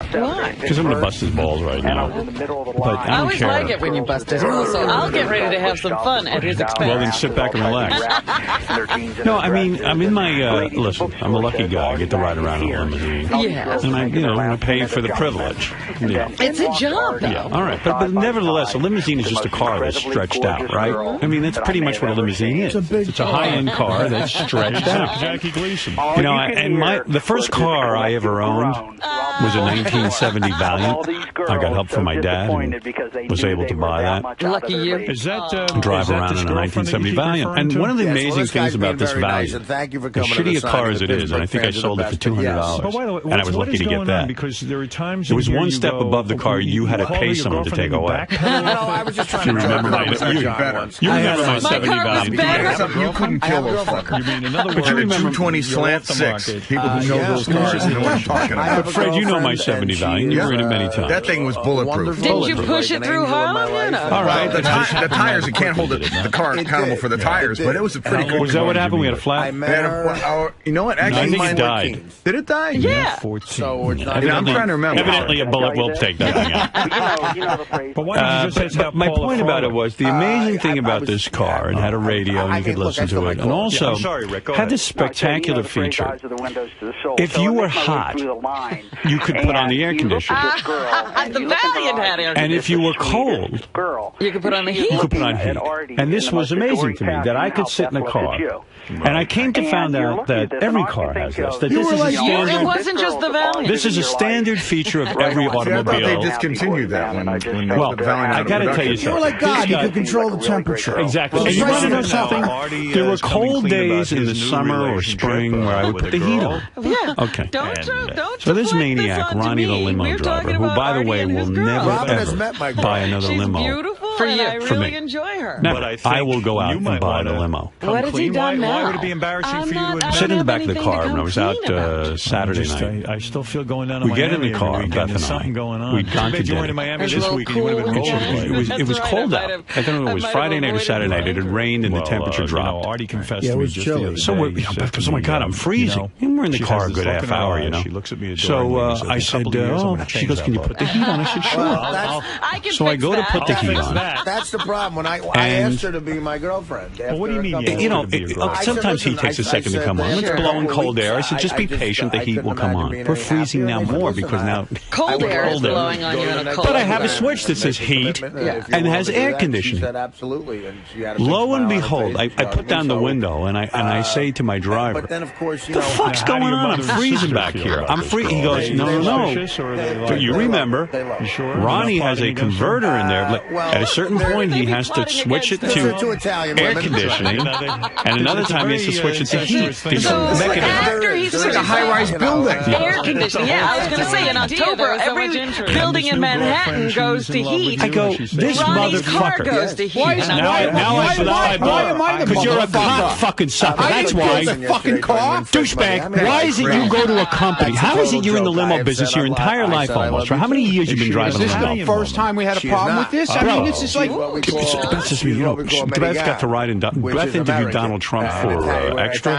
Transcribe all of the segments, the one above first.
Why? Because I'm going to bust his balls right now. But I always like it when you bust his balls, so I'll get ready to have some fun at his expense. Well, then sit back and relax. No, I mean, I'm in my, listen, I'm a lucky guy. I get to ride around in a limousine. Yes. And I pay for the privilege. Yeah. It's a job, though. Yeah, all right. But nevertheless, a limousine is just a car that's stretched out, right? I mean, that's pretty much what a limousine is. It's a high-end car that's stretched out. Jackie Gleason. You know, and the first car I ever owned was a 1970 Valiant. I got help from my dad and was able to buy that. Lucky you. Is that Drive around in a 1970 Valiant. And one of the amazing things about this Valiant, as shitty a car as it is, and I think I sold it for $200, and I was lucky to get that. Because there were times it was one step above the car you had to pay someone to take away. I was just trying to remember my you remember my 70 Valiant. You couldn't kill those fuckers. You mean, in other words, you remember 220 slant 6. People who know those cars know what I'm talking about. But Fred, you know my 70 Valiant. You were in it many times. That thing was bulletproof. Didn't you push it through Harlem? All right. The tires, you can't hold the car accountable for the tires, but it was a pretty good car. Was that what happened? We had a flat? You know what? Actually, I think it died. Did it die? Yeah. So I'm trying to remember. Evidently, a bullet will take that thing out. But why did you just say my point about it was the amazing thing about this car, it had a radio and you could listen to it, and also had this spectacular feature. If you were hot, you could put on the air conditioner. The Valiant had air conditioning. And if you were cold, you could put on the heat. you could put on heat. And this was amazing to me, that I could sit in a car. And I came to find out that every car has this. That this is a standard. It wasn't just the Valiant. This is a standard feature of every automobile. I thought they discontinued that when well, I got to tell you something. You were like God. You could control the temperature. Exactly. And you want to know something? There were cold days in the summer or spring where I would put the heat on. Yeah. Okay. Don't So this maniac, Ronnie the limo driver, who, by the way, will never ever buy another limo. She's beautiful, for and you. I really enjoy her. Never. I will go out and buy the limo. What has he done now? Why would it be embarrassing for you? I sat in the back of the car when I was out Saturday night. I still feel going down to We get in the car, Beth Beth and something going on. We'd gone to You were dinner. in Miami this week, and you would have been cold. It was cold out. I don't know. It was Friday night or Saturday night. It had rained and the temperature dropped. Artie confessed Yeah, it to me was just the other chilly. day. So we're, because oh my God, I'm freezing. And we're in the car a good half hour, you know. She looks at me So I said, she goes, can you put the heat on? I said, sure. So I go to put the heat on. That's the problem. When I asked her to be my girlfriend. Well, what do you mean? You know, sometimes heat takes a second to come on. It's blowing cold air. I said, just be patient. The heat will come on. We're freezing now more because now cold air is blowing on you in a cold. But I have a switch that says heat and has air conditioning. Lo and behold, I put down the window and I say to my driver, the fuck's going on? I'm freezing back here. I'm free. He goes, no. But you remember, Ronnie has a converter in there. At a certain point, he has to switch it to air conditioning, and another time he has to switch it to heat. So after he's like a high-rise building. Air conditioning. Yeah, I was going to say in October, every building in Manhattan goes to heat. I go, this Ronnie's car motherfucker. goes to heat. Why am I the because you're a cock fucking sucker. That's why. Fucking car? Douchebag, why is it you go to a company? How is it you're in the limo business your entire life almost? For how many years you've been driving Is a this limo? the first time we had a problem with this? I mean, this is like... Beth says, you know, Beth got to ride in... Beth interviewed Donald Trump for Extra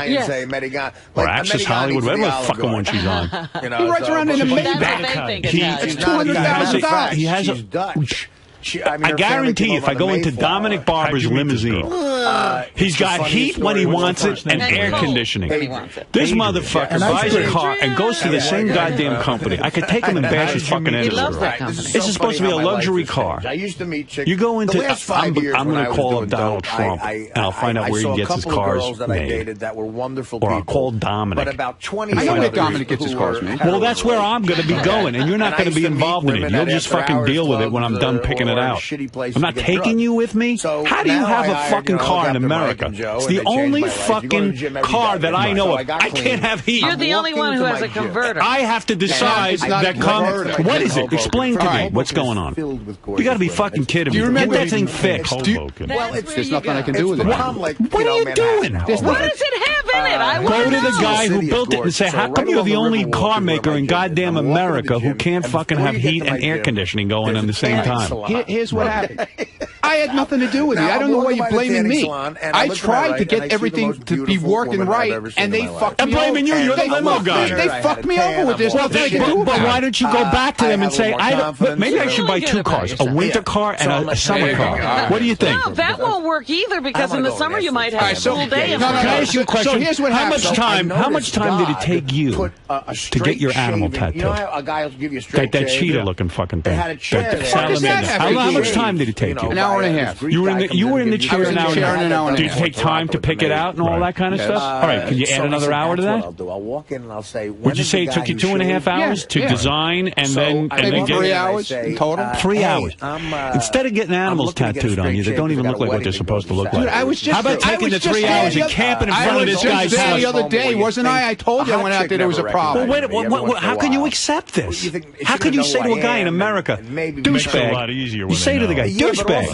or Access Hollywood, whatever the fucking one she's on. He rides around in a Maybach. It's $200,000. He has a... I guarantee if I go into Dominic Barber's limousine, he's got heat when he wants it and air conditioning. This motherfucker buys a car and goes to the same goddamn company. I could take him and bash his fucking end of the road. This is supposed to be a luxury car. You go into... I'm going to call up Donald Trump and I'll find out where he gets his cars made. Or I'll call Dominic. I know where Dominic gets his cars made. Well, that's where I'm going to be going, and you're not going to be involved in it. You'll just fucking deal with it when I'm done picking it out. I'm not taking you with me. How do you have a fucking car in America? It's the only fucking car that I know of. I can't have heat. You're the only one who has a converter. I have to decide that what is it? Explain to me what's going on. You got to be fucking kidding me. Get that thing fixed. Well, there's nothing I can do with it. What are you doing? What does it have in it? Go to the guy who built it and say, how come you're the only car maker in goddamn America who can't fucking have heat and air conditioning going at the same time? Here's what happened. I had nothing to do with it. I don't know why you're blaming me. I tried to get everything to be working right, and they fucked me over. I'm blaming you. You're the limo guy. They fucked me over with this. But why don't you go back to them and say, maybe I should buy two cars, a winter car and a summer car. What do you think? No, that won't work either, because in the summer you might have a full day. Can I ask you a question? So here's what happens. How much time did it take you to get your animal tattooed? You know how a guy will give you a straight that cheetah-looking fucking thing. How much time did it take you? An hour and a half. You were in the chair an hour and a half. Did it take time to pick it out and all that kind of stuff? All right, can you add another hour to that? I'll walk in and I'll say, would you say it took you 2.5 hours to design and then get 3 hours in total? 3 hours. Instead of getting animals tattooed on you that don't even look like what they're supposed to look like. How about taking the 3 hours and camping in front of this guy's house? The other day, wasn't I? I told you I went out there was a problem. Well, wait, how can you accept this? How can you say to a guy in America, douchebag? You say to the guy, douchebag.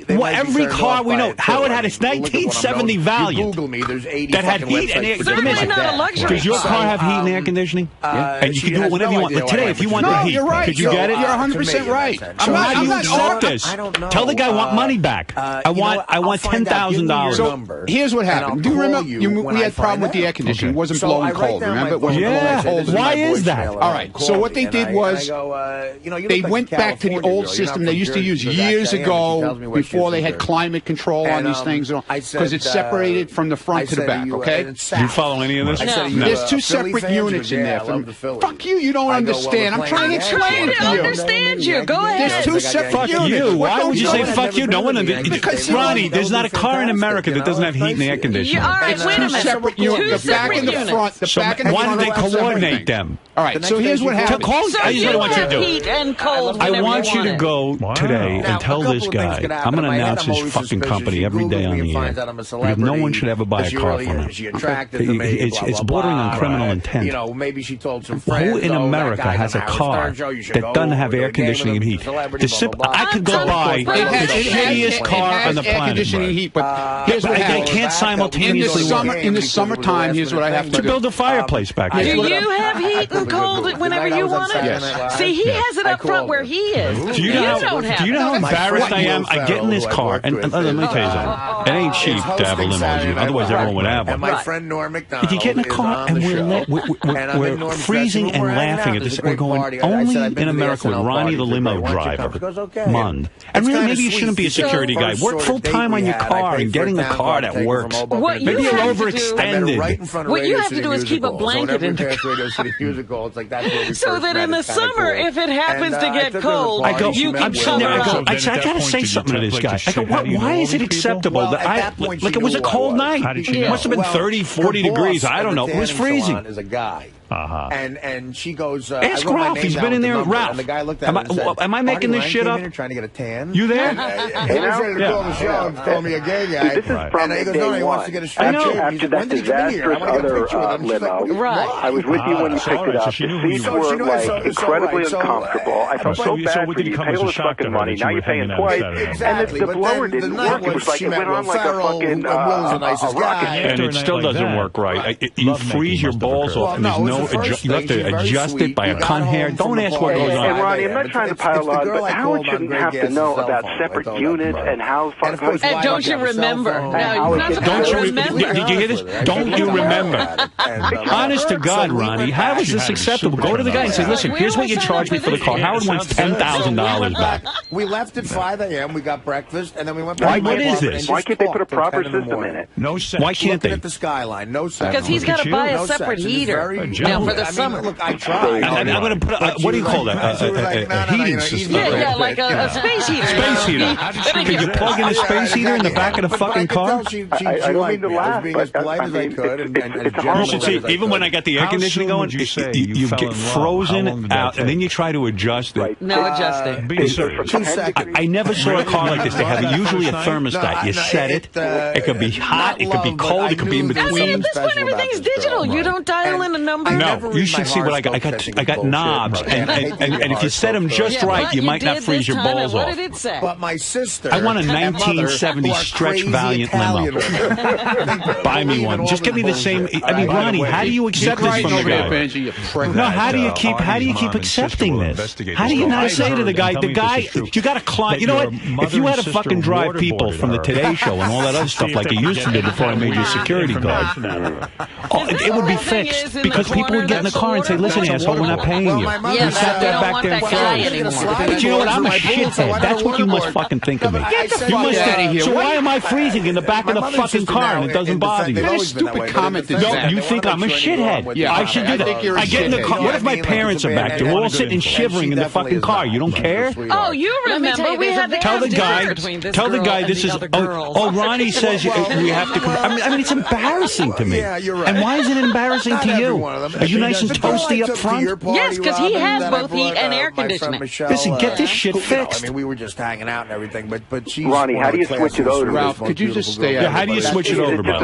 Well, every car we know, Howard had its 1970 Valiant that had heat and air conditioning. Does your car have heat and air conditioning? And you can do it whenever you want. Like today, if you want the heat, could you get it? You're 100% right. So how do you accept this? Tell the guy I want money back. I want $10,000. So here's what happened. Do you remember we had a problem with the air conditioning? It wasn't blowing cold. Remember? It wasn't blowing cold. Why is that? All right. So what they did was they went back to the old system they used to use years ago before they had climate control on these things, because it's separated from the front to the back. Okay. Do you follow any of this? No. There's two separate units in there. Fuck you. You don't understand. I'm trying to explain it to you. Understand you. Go ahead. There's two separate units. You. Why would you say fuck you? No one. Ronnie, there's not a car in America that doesn't have heat and air conditioning. All right, wait a minute. Separate units. The back and the front. The back and the front. Why did they coordinate them? All right. So here's what happened. So you have heat and cold. I want you to go today and tell this guy, I'm going to announce his fucking company every day on the air. Because no one should ever buy a car from him. It's bordering on criminal intent. Who in America has a car that doesn't have air conditioning and heat? I could go buy the shittiest car on the planet. Air conditioning and heat, but here's what I can't simultaneously work. In the summertime, here's what I have to do. To build a fireplace back there. Do you have heat and cold whenever you want it? Yes. See, he has it up front where he is. Do you know how embarrassed I am? I get in this car, and let me tell you something. It ain't cheap to have a limo, otherwise everyone would have one. If you get in a car and we're freezing and laughing at this, we're going only in America with Ronnie the limo driver, Mund. And really, maybe you shouldn't be a security guy. Work full time on your car and getting a car that works. Maybe you're overextended. What you have to do is keep a blanket in the car. So that in the summer, if it happens to get cold, you can come out. I gotta say something to this guy. I go, why is it acceptable that like it was a cold night? It must have been 30, 40 degrees. I don't know. It was freezing. And she goes, ask Ralph. He's been in there. Ralph, am I making this shit up? Trying to get a tan. You there? He was ready to call the show and call me a gay guy. This is from he goes, no, he wants to get a straight shave. After that disastrous other limo, I was with you when you picked it up. The seats were like incredibly uncomfortable. I felt so bad for you. You paid all this fucking money. Now you're paying twice. And the blower didn't work. It was like it went on like a fucking rocket. And it still doesn't work right. You freeze your balls off, and there's no you have to adjust it by a cunt hair. Don't ask what goes on. And Ronnie, I'm not trying to pile on, but Howard shouldn't have to know about separate units and how fucking. And don't you remember? No, you're not supposed to remember. Did you hear this? Don't you remember? Honest to God, Ronnie, how is this acceptable? Go to the guy and say, listen, here's what you charged me for the car. Howard wants $10,000 back. We left at 5 a.m. We got breakfast, and then we went back. What is this? Why can't they put a proper system in it? No sex. Why can't they? At the skyline, no sex. Because he's got to buy a separate heater now for the summer. Look, I tried. I'm going to put what do you call that? A heating system. Yeah, like a space heater. Space heater. Can you plug in a space heater in the back of the fucking car? I don't mean to laugh, but I mean, it's a horrible. You should see, even when I got the air conditioning going, you get frozen out, and then you try to adjust it. No adjusting. I never saw a car like this. They have usually a thermostat. You set it. It could be hot. It could be cold. It could be in between. At this point, everything's digital. You don't dial in a number. No, you should see what I got. I got knobs, and if you set them just right, you might not freeze your balls off. What did it say? But my sister, I want a 1970 Stretch Valiant limo. Buy me one. Just give me the same. I mean, Ronnie, how do you accept this from the guy? No, how do you keep accepting this? How do you not say to the guy, you got to climb? You know what? If you had to fucking drive people from the Today Show and all that other stuff like you used to do before I made you security guard, it would be fixed because people would get in the car and say, "Listen, asshole, we're not paying you." You sat there back there and froze. But you know what? I'm a shithead. That's what you must fucking think of me. You must out of here. So why am I freezing in the back of the fucking car and it doesn't bother you? What kind of stupid comment is that? You think I'm a shithead? Yeah, I should do that. I get in the car. What if my parents are back there? We're all sitting shivering in the fucking car. You don't care? Oh, you remember we had the tell the guy this is. Oh, Ronnie says we have to. I mean, it's embarrassing to me. And why is it embarrassing to you? Are you nice and toasty up front? Yes, because he has both heat and air conditioning. Listen, get this shit fixed. I mean, we were just hanging out and everything, but she's Ronnie, how do you switch it over? Ralph, could you just stay out? How do you switch it over, Bob?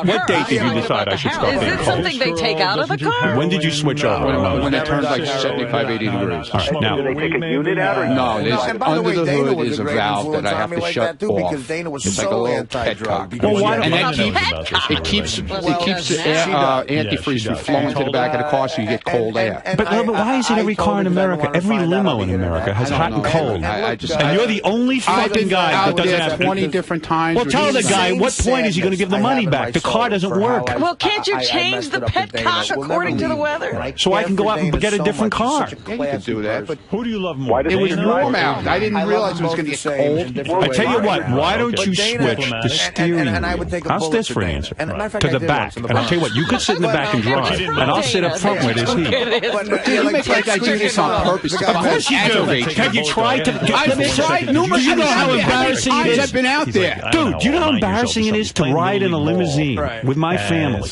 What date did you decide I should stop paying? Is it something they take out of the car? When did you switch over? When it turns like 75, 80 degrees. All right, now. Do they take a unit out or no? Under the hood is a valve that I have to shut off. It's like a little petcock. Well, why and it keeps the antifreeze from flowing to the back of the car so you get cold air. But why is it every car in America, every limo in America has hot and cold? And you're the only fucking guy that doesn't have 20 different times. Well, tell the guy, what point is he going to give the money back? The car doesn't work. Well, can't you change the petcock according to the weather? So I can go out and get a different car. Yeah, you could do that. But who do you love more? it was warm out. I didn't realize it was going to get cold. I tell you what, why don't you switch the steering wheel? How's this for an answer? To the back. And I'll tell you what, you could sit in the back and drive, and I'll sit up front where there's heat. You make like I do this on purpose. Of course you do. Have you tried to? I've tried numerous. You know how embarrassing it is. I've been out there, dude. Do you know how embarrassing it is to ride in a limousine with my family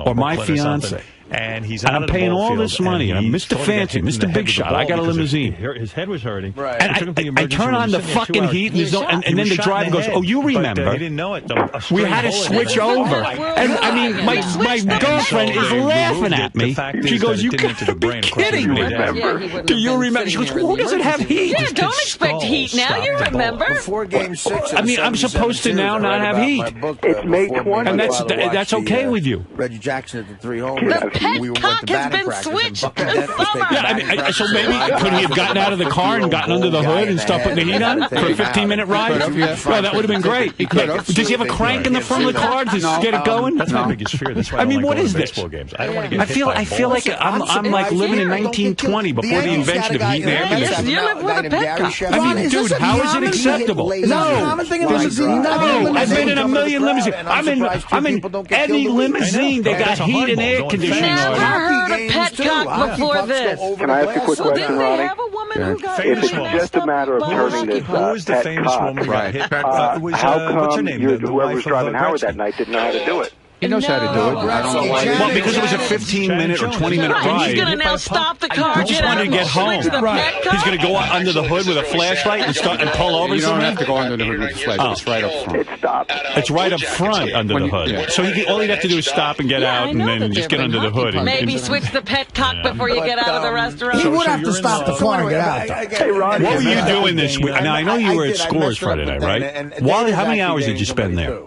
or my fiance? And I'm paying all this money, and I'm Mr. Fancy, Mr. Big Shot. I got a limousine. His head was hurting. Right. And I turn on the fucking heat, and then the driver goes, "Oh, you remember? They didn't know it, though. We had to switch over." And I mean, my girlfriend is laughing at me. She goes, "You can't be kidding me." Do you remember? She goes, "Who doesn't have heat?" Yeah, don't expect heat now. You remember? Before Game 6. I mean, I'm supposed to now not have heat. It's May 20th. And that's okay with you. Reggie Jackson at the 3 home. Petcock has been switched this summer. Yeah, I mean, so maybe could he have gotten out of the car and gotten under the hood and stopped putting the heat on for a 15-minute ride? Well, that would have been great. Does he have a crank in the front of the car to get it going? That's my biggest fear. That's why I mean, what is this? I don't want to get I feel like I'm like living in 1920 before the invention of heat and air conditioning. You live with a petcock. I mean, dude, how is it acceptable? No, I've been in a million limousines. I'm in any limousine. They got heat and air conditioning. Never heard of petcock before this. Can I ask a quick question, Ronnie? Have a woman who got If it's just a matter of turning this Who was the famous woman who got hit? how what's her come name? whoever was driving Howard that night didn't know how to do it? He knows how to do it. I don't know why. Well, because it was a 15-minute or 20-minute ride. He's going to now stop the car. I just wanted to get home. He's going to go under the hood with a flashlight and pull over. You don't have to go under the hood with the flashlight. It's right up front. It stopped. It's right up front under the hood. So all he'd have to do is stop and get out and then just get under the hood. Maybe switch the petcock before you get out of the restaurant. He would have to stop the car and get out. Hey, Ronnie. What were you doing this week? Now, I know you were at Scores Friday night, right? How many hours did you spend there?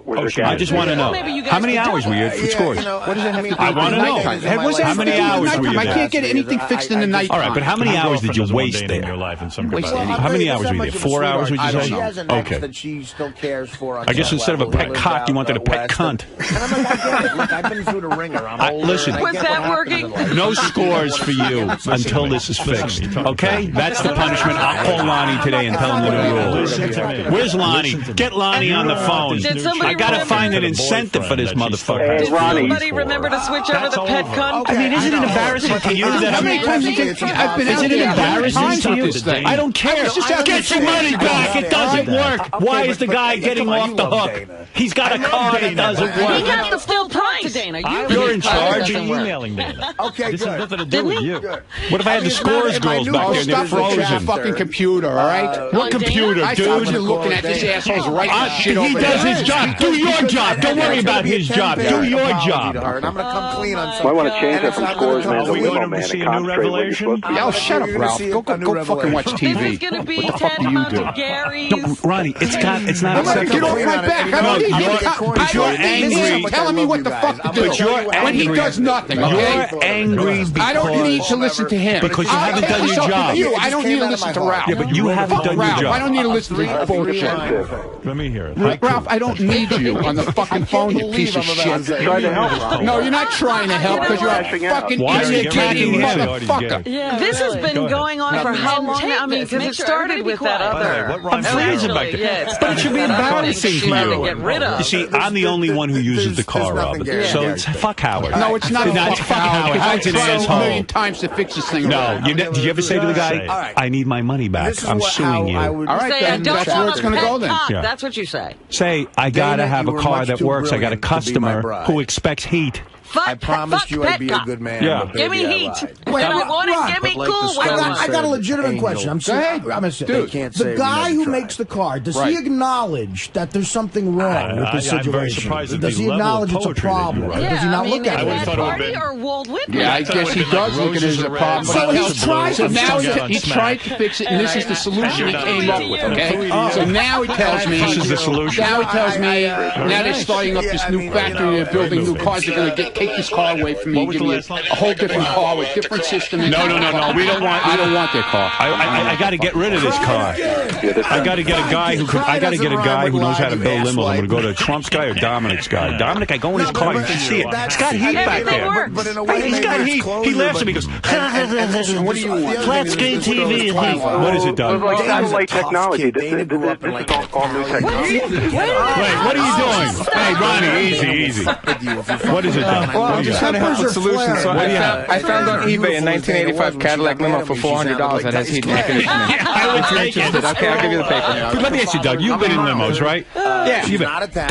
I just want to know. How many hours were you at Scores? What does that have to do I want to know. How many hours were you I can't get anything fixed in the night. All right, but how many hours did you waste there? How many hours were you there? 4 hours, would you say? She has an ex Okay. that she still cares for. I guess instead of a pet cock, you wanted a pet cunt. And I'm like, I get it. Look, I've been through the ringer. I'm older. Listen. Was that working? No Scores for you until this is fixed. Okay? That's the punishment. I'll call Lonnie today and tell him the new rules. Where's Lonnie? Get Lonnie on the phone. I got to find an incentive for this motherfucker. Did somebody remember to switch over the petcock? I mean, isn't it embarrassing to you that How many times I've been out Isn't it there embarrassing to you? this thing. I don't care. Get your money back. It doesn't work. Why is the guy getting off the hook? He's got a car that doesn't He work. got the full price. Dana. You're in charge. Emailing Dana. Okay, This has nothing to do Didn't with he? you. What if I had the Scores girls back there and they're Stop looking at frozen? the fucking computer, all right? What computer, I told dude? you looking at this asshole's right shit He over does there. his job. Do your job. Don't worry about his job. Do your job. And I'm going to come clean on something. I want to change that from Scores Man to Limo Man and concentrate where you're supposed to be. Oh, shut up, Ralph. Go fucking watch TV. This is going to be tantamount to Gary's. No, Ronnie, it's not acceptable. Get off my back. But you're angry. Telling me what the fuck to do. But you're angry. When he does nothing. You're angry because... I don't need to listen to him. Because you haven't done your job. I don't need to listen to Ralph. Yeah, but you haven't done your job. I don't need to listen to his bullshit. Let me hear it. Ralph, I don't need you on the fucking phone, you piece of shit. Try to help. No, you're not trying to help because you're a fucking irritating motherfucker. This has been going on for how long? I mean, because it started with that other. I'm freezing back there. But it should be embarrassing to you. You see, I'm the only one who uses the car, Robert. So it's fuck Howard. No, it's not fuck Howard. Howard's an I've tried asshole. a million times to fix this thing. No, did you ever say to the guy, I need my money back. I'm suing you. All right, then that's where it's going to go then. That's what you say. Say, I got to have a car that works. I got a customer who expects heat. I promised you I'd be a good man. Yeah. Give me heat. Wait, I want it. Give me cool. I got a legitimate question. I'm saying, the guy who makes the car, does he acknowledge that there's something wrong with the situation? I'm very surprised at does the he level acknowledge of it's a poetry that you problem? write. Does he not look at it? I thought it would Party or Walt Whitman? Yeah, I guess he does look at it as a problem. So he's trying So to now fix he tried to fix it, and this is the solution he came up with, okay? So now he tells me... This is the solution. Now he tells me, now they're starting up this new factory, they're building new cars, they're going to take this car away from me and give me a whole different car with different system. No. We don't want. I don't want that car. I got to get rid of this car. I got to get a guy who. I got to get a guy who knows how to build limos. I'm going to go to Trump's guy or Dominic's guy. Dominic, I go in his car. You should see it. It's got heat back there. He's got heat. He laughs at me. He goes, What do you want? flat screen TV heat. What is it, Doug? Like satellite technology. This is all new technology. Wait, what are you doing? Hey, Ronnie, easy. What is it, Doug? Well, I'm just trying to help with solutions. So I found on eBay a 1985 Cadillac Limo for $400 that has heat and air conditioning. I would take it. Okay, I'll give you the paper. Let me ask you, Doug. You've been in limos, right? Yeah. They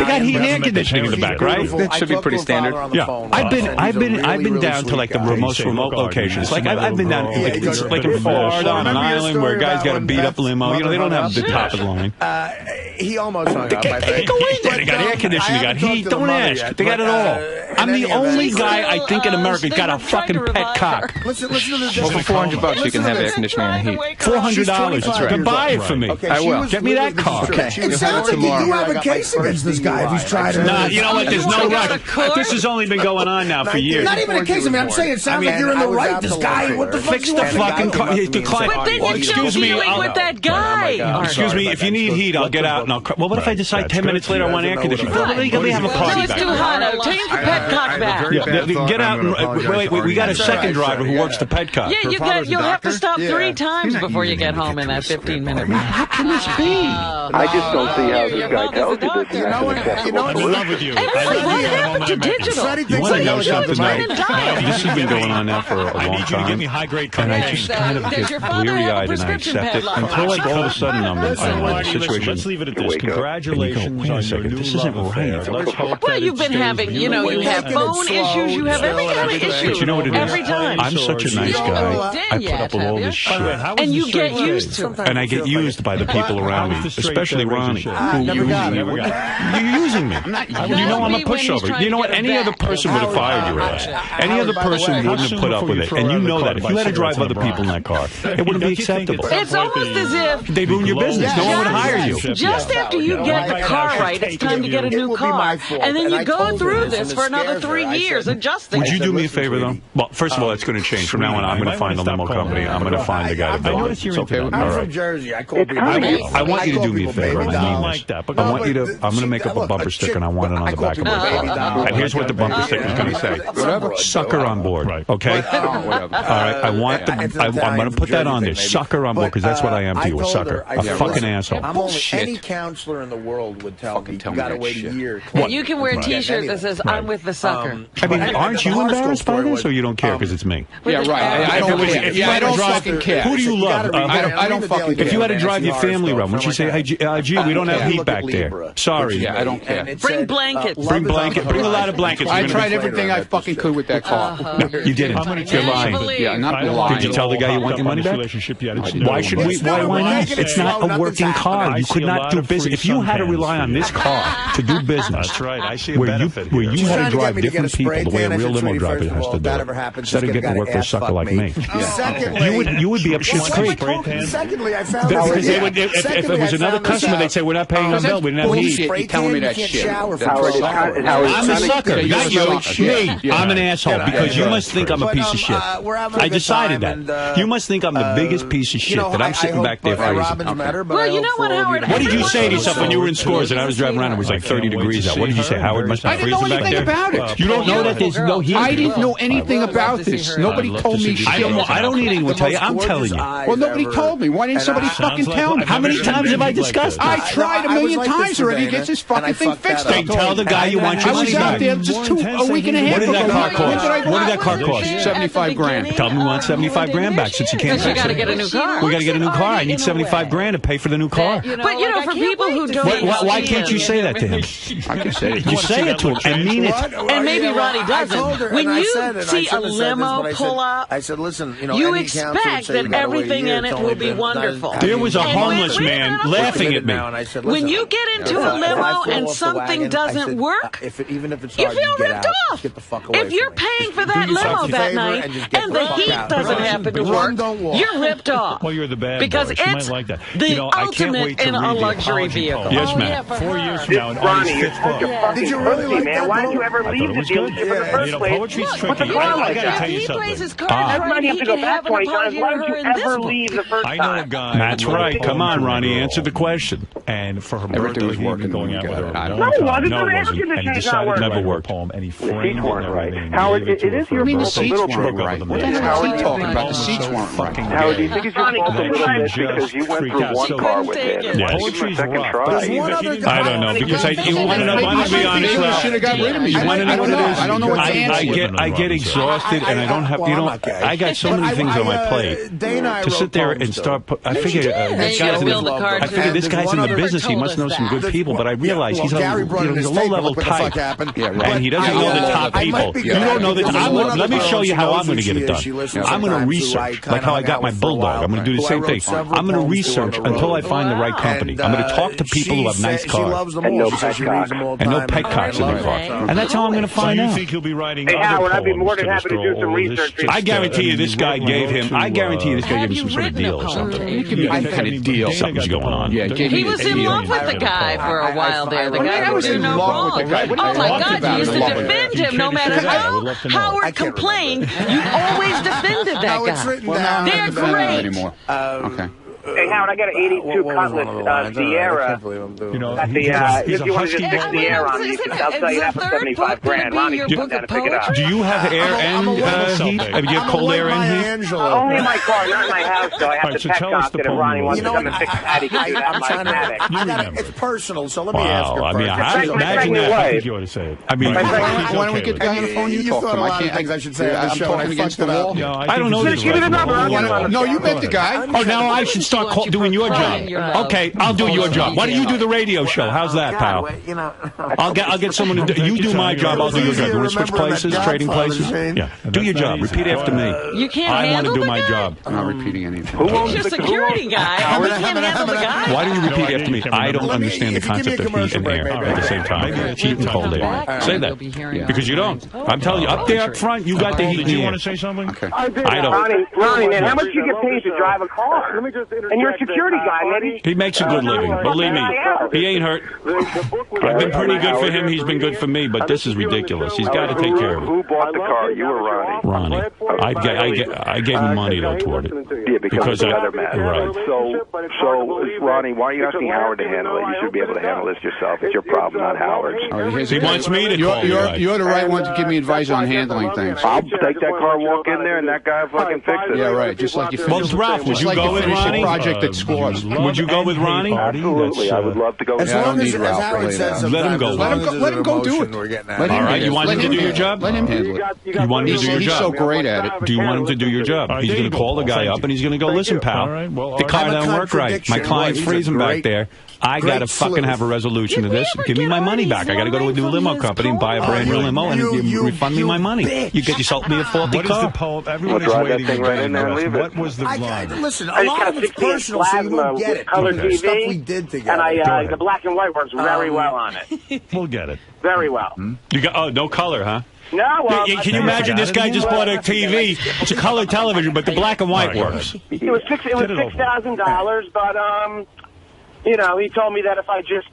got heat and air conditioning in the back, right? That should be pretty standard. Yeah, I've been down to like the most remote locations. Like I've been down like in Florida on an island where a guy's got a beat up limo. You know, they don't have the top of the line. He almost hung up. Go in there. They got air conditioning. They got heat. Don't ask. They got it all. I'm the only guy I think in America got a fucking pet cock. Listen to this. Well, for $400 you can have air conditioning and heat. $400. That's right. Then buy it for me. I will. Get me that car. It sounds like you do have a case against this guy if he's trying to... Nah, you know what? There's no rush. This has only been going on now for years. Not even a case. I mean, I'm saying it sounds like you're in the right. This guy, what the fuck? Fix the fucking car. The client. But then you're still dealing with that guy. Excuse me, if you need heat, I'll get out and I'll... Well, what if I decide 10 minutes later I want air conditioning? Let me have a party It's back. too hot. Change the pet cock back. Get out and... Wait, we got a second driver who works the pet cock. Yeah, you'll have to stop 3 times before you get home in that 15-minute ride. How can this be? I just don't see how this guy tells you that that's an acceptable I'm in love with you. What happened to digital? You want to know something, Right. This has been going on now for a long I need you to give me time. high-grade And I cocaine. just kind of Does get your father have a bleary-eyed and I prescription accept it pad until like all of a sudden I'm in a situation. Let's leave it at this. And you go, Congratulations wait a on your second, new this isn't love affair. right. Let's hope Well, that you've been it having, stays you have taking it phone slow, issues, you have every kind of issue. But you know what it is? Every time. I'm such a nice guy. I put up with all this shit. And you get used to it. And I get used by the people around me, especially Ronnie, who uses me. You're using me. You know I'm a pushover. You know what? Any other person would have fired your ass. Any other person wouldn't have put up with it. And you know that. If you had to drive other people in that car, it wouldn't be acceptable. It's almost as if They'd ruin your business. No one would hire you. just after you get the car right, it's time to get a new car. And then you go through this for another 3 years adjusting. Would you do me a favor, though? Well, first of all, it's going to change. From now on, I'm going to find the limo company. I'm going to find the guy to build it. It's okay with me. I'm All from right. Jersey. I call people. I want you to do me a favor. I I mean like that. I want you to. I'm going to make up a bumper sticker, and I want it on the back of my car. And here's what the bumper sticker is going to say: "Sucker on board." Okay. All right. I want the. I'm going to put that on there. Sucker on board, because that's what I am to you, a sucker, a fucking asshole. Any counselor in the world would tell me you got to wait a year. And you can wear a T-shirt that says "I'm with the sucker." I mean, aren't you embarrassed by this, or you don't care because it's me? Yeah, right. I don't care. Yeah, I don't fucking care. Who do you love? I don't fucking care. If you had to drive your family around, would you say, hey, gee, we don't have heat back there. Sorry. Yeah, I don't care. Bring blankets. Bring a lot of blankets. I tried everything I fucking could with that car. You didn't. You're lying. Yeah, not lying. Did you tell the guy you want your money back? Why should we? Why not? It's not a working car. You could not do business. If you had to rely on this car to do business, that's right. I see a benefit where you had to drive different people the way a real limo driver has to do it, instead of getting to work for a sucker like me. You would be up shit's creek. Secondly, I found because if it was another customer, they'd say, we're not paying our bill. We didn't have heat. You're telling me that shit. I'm a sucker, not you. Me. I'm an asshole because you must think I'm a piece of shit. I decided that. You must think I'm the biggest piece of shit that I'm sitting back there freezing. Well, you know what, Howard? What did you say to yourself when you were in Scores and I was driving around and it was like 30 degrees out? What did you say? Howard must be freezing back there? I didn't know anything about it. You don't know that there's no heat? I didn't know anything about this. Nobody told me shit. I don't need anyone to tell you. I'm telling you. Well, nobody told me. Why didn't somebody fucking tell me? How many times have I discussed this? I tried a million times already to get this fucking thing fixed. Then tell the guy you want your money back. I was out there just a week and a half ago. What did that car cost? What did that car cost? $75,000. Tell me we want $75,000 back since you can't fix it. We got to get a new car. We got to get a new car. I need $75,000 to pay for the new car. But you know, for people who don't, why can't you say that to him? I can say it. You say it to him and mean it. And maybe Ronnie doesn't. When you see a limo pull up, I said, listen, you expect that everything in it will be wonderful. There was a homeless man laughing at me. When you get into a limo and something doesn't work, you feel ripped off. If you're paying for that limo that night and the heat doesn't happen to work, you're ripped off. Well, you're the bad because boy. it's like that. the ultimate in a luxury vehicle. Yes, ma'am. 4 years from now, Ronnie, you're such a fucking pussy, man. Why did you ever leave the dealership in the first place? Poetry's tricky. I gotta tell you something. Everybody have to go back 20 times. Why did you ever leave the first time? I know a guy. That's right. Come on, Ronnie. Answer the question. And for her everything birthday, was working going out with her. No, it wasn't. No, it wasn't. And he decided to never write worked. a poem, and he The seats framed weren't it right. Howard, it is your fault. The seats weren't right. What the hell is he talking about? The seats weren't right. Howard, do you think it's your fault a little bit because you went through one car with him? Yes. Poetry's rough. I don't know because you want to know. I'm going to be honest. You should have got rid of me. You want to know what it is? I don't know what the answer is. I get exhausted and I don't have. I got so many things on my plate to sit there and start. I figure this guy's in the business. He must know some good people, but I realize he's a low-level type, and he doesn't know the top people. You don't know that. Let me show you how I'm going to get it done. I'm going to research, like how I got my bulldog. I'm going to do the same thing. I'm going to research until I find the right company. I'm going to talk to people who have nice cars and no pet cocks. And no pet cocks in their car. And that's how I'm going to find out. You think he'll be writing Hey, Howard, I'd be more than happy to do some research. I guarantee you this guy gave him some sort of deal or something. It could be any kind of deal. Something's going on. Yeah, he was in love with the guy for a while there. The guy was in love with the guy. Oh my God, you used to defend him no matter how Howard complained. You always defended that guy. They're great. Okay. Hey, Howard, I got an 82 Cutlass Sierra. You know, if you want to just pick the air on it, I'll tell you that for $75,000. Ronnie, you put that to pick it up. Do you have air and heat? Do you have cold air and heat? Only in my car, not in my house, though. I have to pet cock it if Ronnie wants to come and fix that. He can do that in my attic. It's personal, so let me ask her first. I mean, imagine that. I think you ought to say it. I mean, why don't we get the guy on the phone? You talk to him. I can't. I should say I'm talking against the wall. I don't know this. No, you met the guy. Oh, now I should start doing your job. Okay, I'll do your job. Why don't you do the radio show? How's that, pal? I'll get someone to do. You do my job. I'll do your job. You want to switch places, trading places? Yeah. Do your job. Repeat after me. You can't I want handle to do the my guy? job. I'm not repeating anything. He's your security guy. We can't handle the guy. Why do you repeat after me? I don't understand the concept of heat and air at the same time. Heat and cold air. Say that. Because you don't. I'm telling you, up there up front, you got the heat and Did you air. want to say something? I don't. Ronnie, man, how much do you get paid to drive a car? And you're a security guy, maybe? He makes a good living. Believe me, he ain't hurt. I've been pretty good for him. He's been good for me, but this is ridiculous. He's got to take care of it. Who bought the car? You or Ronnie? Ronnie. I gave him money, though, toward it. Yeah, because of the other matter. Right. So, Ronnie, why are you asking Howard to handle it? You should be able to handle this yourself. It's your problem, not Howard's. He wants me to call you. You're the right one to give me advice on handling things. I'll take that car, walk in there, and that guy fucking fix it. Yeah, right. Just like you. Well, Ralph, would you go with Ronnie? project that scores. Would you go with Ronnie? Absolutely, I would love to go. As long as Howard says, let him go. Let him go do it. All right, you want him to do your job? Let him handle it. You want him to do your job? He's so great at it. Do you want him to do your job? He's going to call the guy up and he's going to go, listen, pal, the car doesn't work right. My client's freezing back there. I got to fucking have a resolution to this. Give me my money back. I got to go to a new limo company and buy a brand new limo and you refund me my money. You get yourself me a faulty car. Everybody's waiting. What was the line? Listen, a lot of it's personal, so you won't get it. Color TV, stuff we did together. And the black and white works very well on it. We'll get it. Very well. You got no color, huh? No, well, can you imagine this guy just bought a TV? It's a color television, but the black and white works. It was $6,000, but you know, he told me that if I just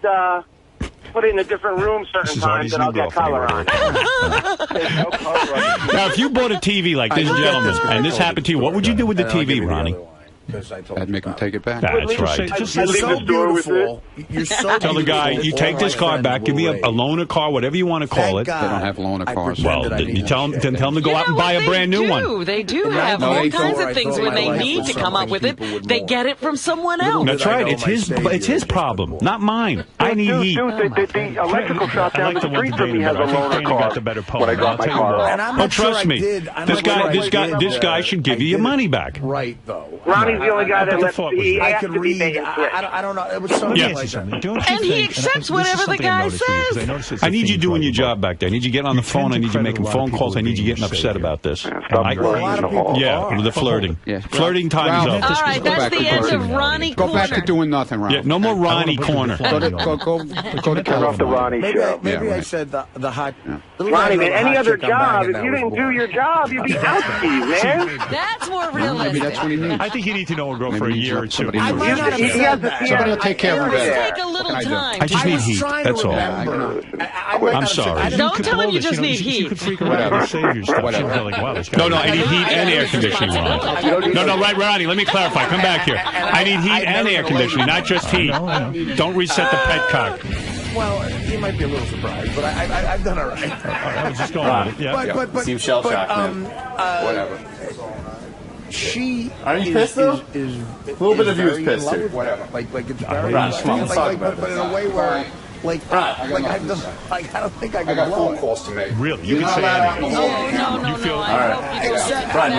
put it in a different room certain times, then I'll get color on. Now, if you bought a TV like this gentleman, and this happened to you, what would you do with the TV, Ronnie? I'd make him take it back. That's right. Just leave the store with it. You're so tell the guy, you take this car back, give me a loaner car, whatever you want to call it. They don't have loaner cars. Well, you tell them to go out and buy a brand new one. They do have all kinds of things when they need to come up with it. They get it from someone else. That's right. It's his problem, not mine. I need heat. The electrical shop down the street from me has a loaner car when I drop my car off. Oh, trust me. This guy should give you your money back. Right, though. Ronnie's the only guy that lets me. I can read. I don't know. It was something like that. And he accepts whatever the guy says. I need you doing your job back there. I need you getting on the phone. I need you making phone calls. I need you getting upset about this. Yeah, the flirting. Flirting time is up. All right, that's the end of Ronnie Corner. Go back to doing nothing, Ralph. Yeah, no more Ronnie Corner. Go to Ronnie show. Maybe I said the hot. Ronnie, man, any other job, if you didn't do your job, you'd be out to you, man. That's more realistic. Maybe that's what he needs. I think you need to know a girl for a year or two. Somebody will take care of it. Take a little time. I just need heat. That's all. I'm sorry. Don't tell him you just need heat. You could freak around and save your stuff. No, I need heat and air conditioning, Ron. No, right, Ronnie, let me clarify. Come back here. I need heat and air conditioning, not just heat. Don't reset the petcock. Well, you might be a little surprised, but I've done all right. I was just going. But seems shell-shocked, man. Whatever. She are you pissed though? Is a little bit of you is pissed too. Whatever. Like it's very but in a way where I don't think I can blow calls to make. Really? You can say anything. No. You feel all right. Ron,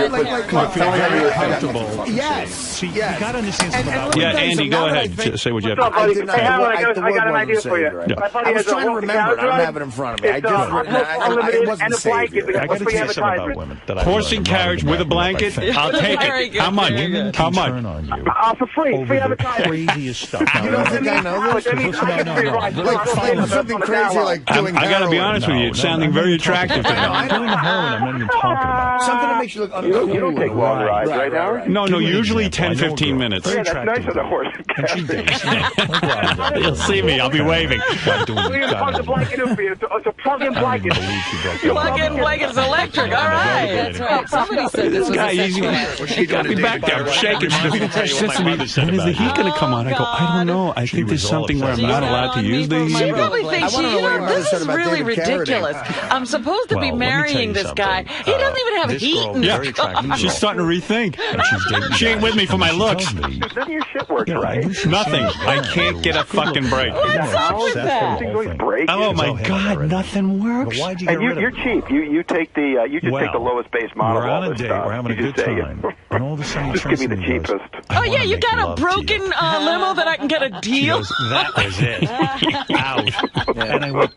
come on, feel very comfortable. Yes. See, you got to understand something about Yeah, Andy, go ahead. Say what you have to say. Hey, Howard, I got an idea for you. I was trying to remember it. I don't have it in front of me. I wasn't saved. I got to tell you something about women. Horse and carriage with a blanket? I'll take it. How much? How much? For free. Free advertising. Craziest stuff. You don't think I know this? Something crazy like doing I got to be honest with you. It's sounding very attractive to me. I'm doing the heroin. I'm not even talking about. Something that makes you look uncool. You don't take long rides, right, Howard? No, usually 10, 15 minutes. Yeah, that's nice of the horse. You'll see me. I'll be waving. It's a plug-in blanket. Plug-in blanket's electric. All right. That's right. Somebody said this was He got me back there. I'm shaking. When is the heat going to come on? I go, I don't know. I think there's something where I'm not allowed to use the heat. She probably thinks this is really ridiculous. I'm supposed to be marrying this guy. He doesn't even have heat in his car. She's starting to rethink. She ain't with me for my looks. None of your shit works right. Nothing. I can't get a fucking break. What's up with that? Oh my God, nothing works. Why'd you get rid of it? You're cheap. You take the you just take the lowest base model. We're on a date. We're having a good time. And all of a sudden, just give me the cheapest. Oh yeah, you got a broken limo that I can get a deal. That was it. Out. And I went,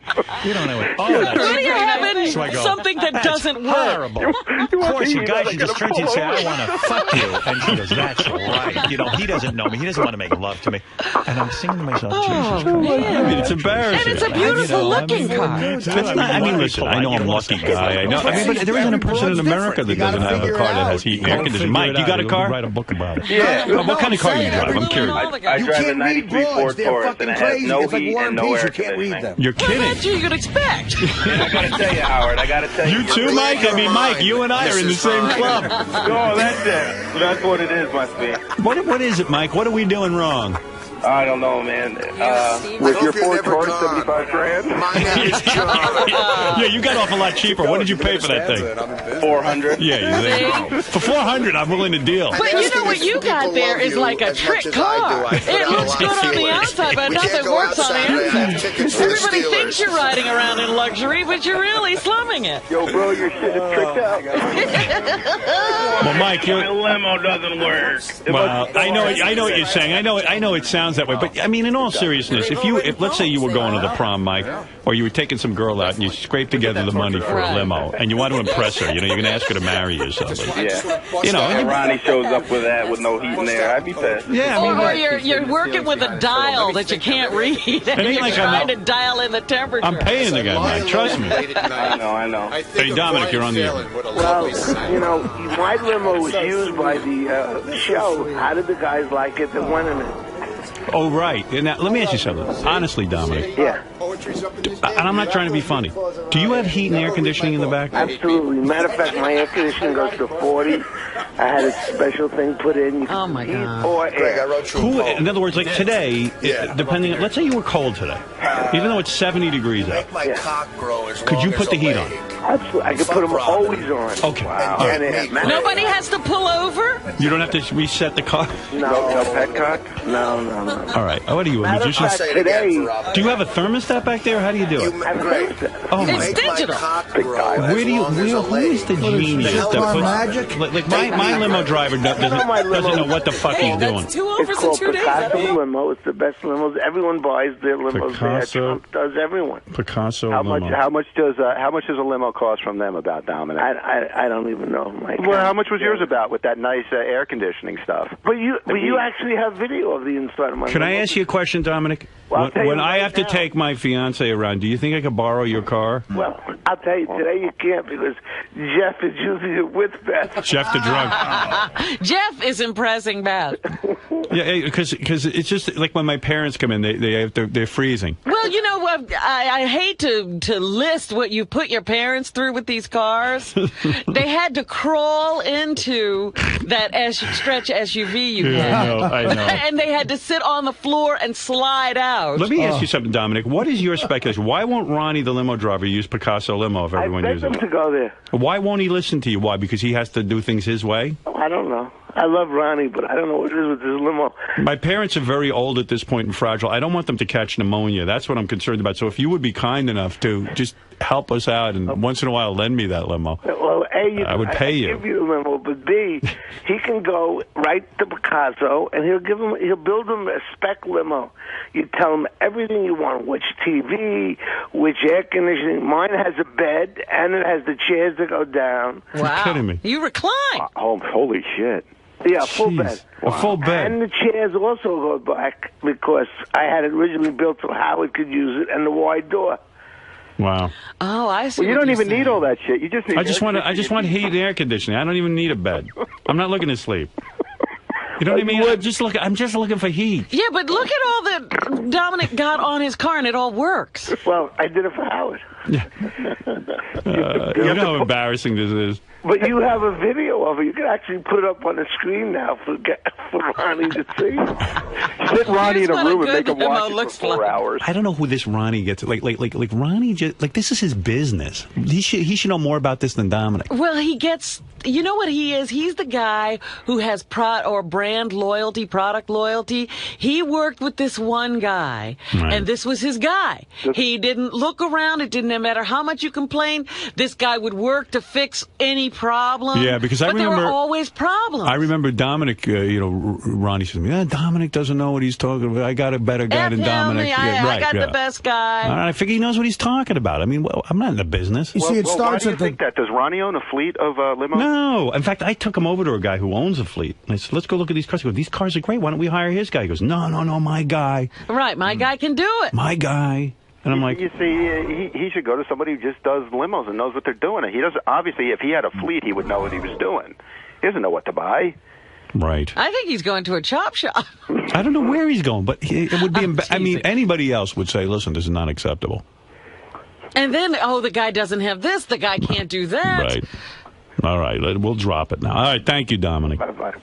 oh, that's What are you having? So I go, something that doesn't work. Horrible. Of course, you guys should just turn to you and say, I want to fuck you. And she goes, that's right. He doesn't know me. He doesn't want to make love to me. And I'm thinking to myself, Jesus Christ. I mean, it's embarrassing. And it's a beautiful looking car. It's not, I mean, listen, I know I'm a lucky guy. I know. I mean, but there isn't a person in America that doesn't have a car that has heat and air conditioning. Mike, you got a car? Write a book about it. Yeah. What kind of car do you drive? I'm curious. I drive a 93 Ford Taurus and it has no heat and no air conditioning. You're kidding. What you could expect? I gotta tell you, Howard. I gotta tell you. You too, Mike? I mean, Mike, you and I are in the same club. Oh, that's it. That's what it is, must be. What is it, Mike? What are we doing wrong? I don't know, man. Was your Ford Taurus $75,000? Yeah, you got off a lot cheaper. What did you pay for that thing? $400. Yeah, you for $400, I'm willing to deal. But you know what you got there is like a trick car. It looks good on the outside, but nothing works on the inside. Everybody thinks you're riding around in luxury, but you're really slumming it. Yo, bro, your shit is tricked out. Well, Mike, my limo doesn't work. Well, I know what you're saying. I know it sounds that way, but I mean, in all seriousness, if let's say you were going to the prom, Mike, or you were taking some girl out and you scraped together the money for a limo, and you want to impress her, you're going to ask her to marry you or something. Yeah. And Ronnie shows up with that with no heat in there, I'd be pissed. Yeah, or you're working with a dial that you can't read, and you're like trying to dial in the temperature. I'm paying the guy, Mike. Trust me. I know. Hey, Dominic, you're on the air. Well, my limo was used by the show. How did the guys like it that went in it? Oh, right. Now, let me ask you something. Honestly, Dominic. Yeah. And I'm not trying to be funny. Do you have heat and air conditioning in the back? Absolutely. Matter of fact, my air conditioning goes to 40. I had a special thing put in. Oh, my God. Or air. In other words, like today, depending, let's say you were cold today, even though it's 70 degrees out, could you put the heat on? Absolutely. I could put them always on. Okay. Wow. Nobody has to pull over? You don't have to reset the car? No petcock? No. All right. What are you, a magician? Today, do you have a thermostat back there? How do you do it? Oh, it's digital. Who is the genius that puts... Magic? Like my limo driver doesn't know what the fuck he's doing. That's 2 overs it's in called 2 days. Picasso Limo. It's the best limos. Everyone buys their limos there. Trump does everyone. Picasso How limo. much does a limo cost from them about, Dominic? I don't even know, Mike. Well, how much was yours about with that nice air conditioning stuff? But you actually have video of the inside of my Can limo. I ask you a question, Dominic? Well, when I have to take my fiance around, do you think I could borrow your car? Well, I'll tell you, today you can't because Jeff is using it with Beth. Jeff the drunk. Jeff is impressing Beth. Yeah, because it's just like when my parents come in, they're freezing. Well, you know what? I hate to list what you put your parents through with these cars. They had to crawl into that stretch SUV you had. I know. And they had to sit on the floor and slide out. Let me ask you something, Dominic. What is your speculation? Why won't Ronnie, the limo driver, use Picasso limo if everyone uses it? I begged him to go there. Why won't he listen to you? Why? Because he has to do things his way? I don't know. I love Ronnie, but I don't know what it is with this limo. My parents are very old at this point and fragile. I don't want them to catch pneumonia. That's what I'm concerned about. So if you would be kind enough to just help us out and once in a while lend me that limo, well, A, I would pay you. Give you the limo, but B, he can go right to Picasso and he'll build him a spec limo. You tell him everything you want, which TV, which air conditioning. Mine has a bed and it has the chairs that go down. Wow. You're kidding me. You recline. Oh, holy shit. Yeah, full bed. A full bed. And the chairs also go back because I had it originally built so Howard could use it and the wide door. Wow. Oh, I see. Well, you don't even need all that shit. You just need. I just want heat and air conditioning. I don't even need a bed. I'm not looking to sleep. You know what I mean? I'm just looking for heat. Yeah, but look at all that Dominic got on his car, and it all works. Well, I did it for Howard. You know how embarrassing this is. But you have a video of it. You can actually put it up on the screen now for Ronnie to see. Sit Ronnie in a room and make him watch it for 4 hours. I don't know who this Ronnie gets. Like Ronnie just this is his business. He should know more about this than Dominic. Well, he gets. You know what he is? He's the guy who has brand loyalty, product loyalty. He worked with this one guy, and this was his guy. He didn't look around. It didn't matter how much you complained. This guy would work to fix any problem. Yeah, because I remember there were always problems. I remember Dominic. Ronnie said to me, Dominic doesn't know what he's talking about. I got a better guy than Dominic. I got the best guy. I figure he knows what he's talking about. I mean, I'm not in the business. You see, it starts why do you think that? Does Ronnie own a fleet of limos? No. In fact, I took him over to a guy who owns a fleet. And I said, let's go look at these cars. He goes, these cars are great. Why don't we hire his guy? He goes, no, my guy. Right, my guy can do it. My guy. And I'm like, you see, he should go to somebody who just does limos and knows what they're doing. He doesn't. Obviously, if he had a fleet, he would know what he was doing. He doesn't know what to buy. Right. I think he's going to a chop shop. I don't know where he's going, but it would be. I mean, anybody else would say, listen, this is not acceptable. And then, the guy doesn't have this. The guy can't do that. Right. All right, we'll drop it now. All right, thank you, Dominic.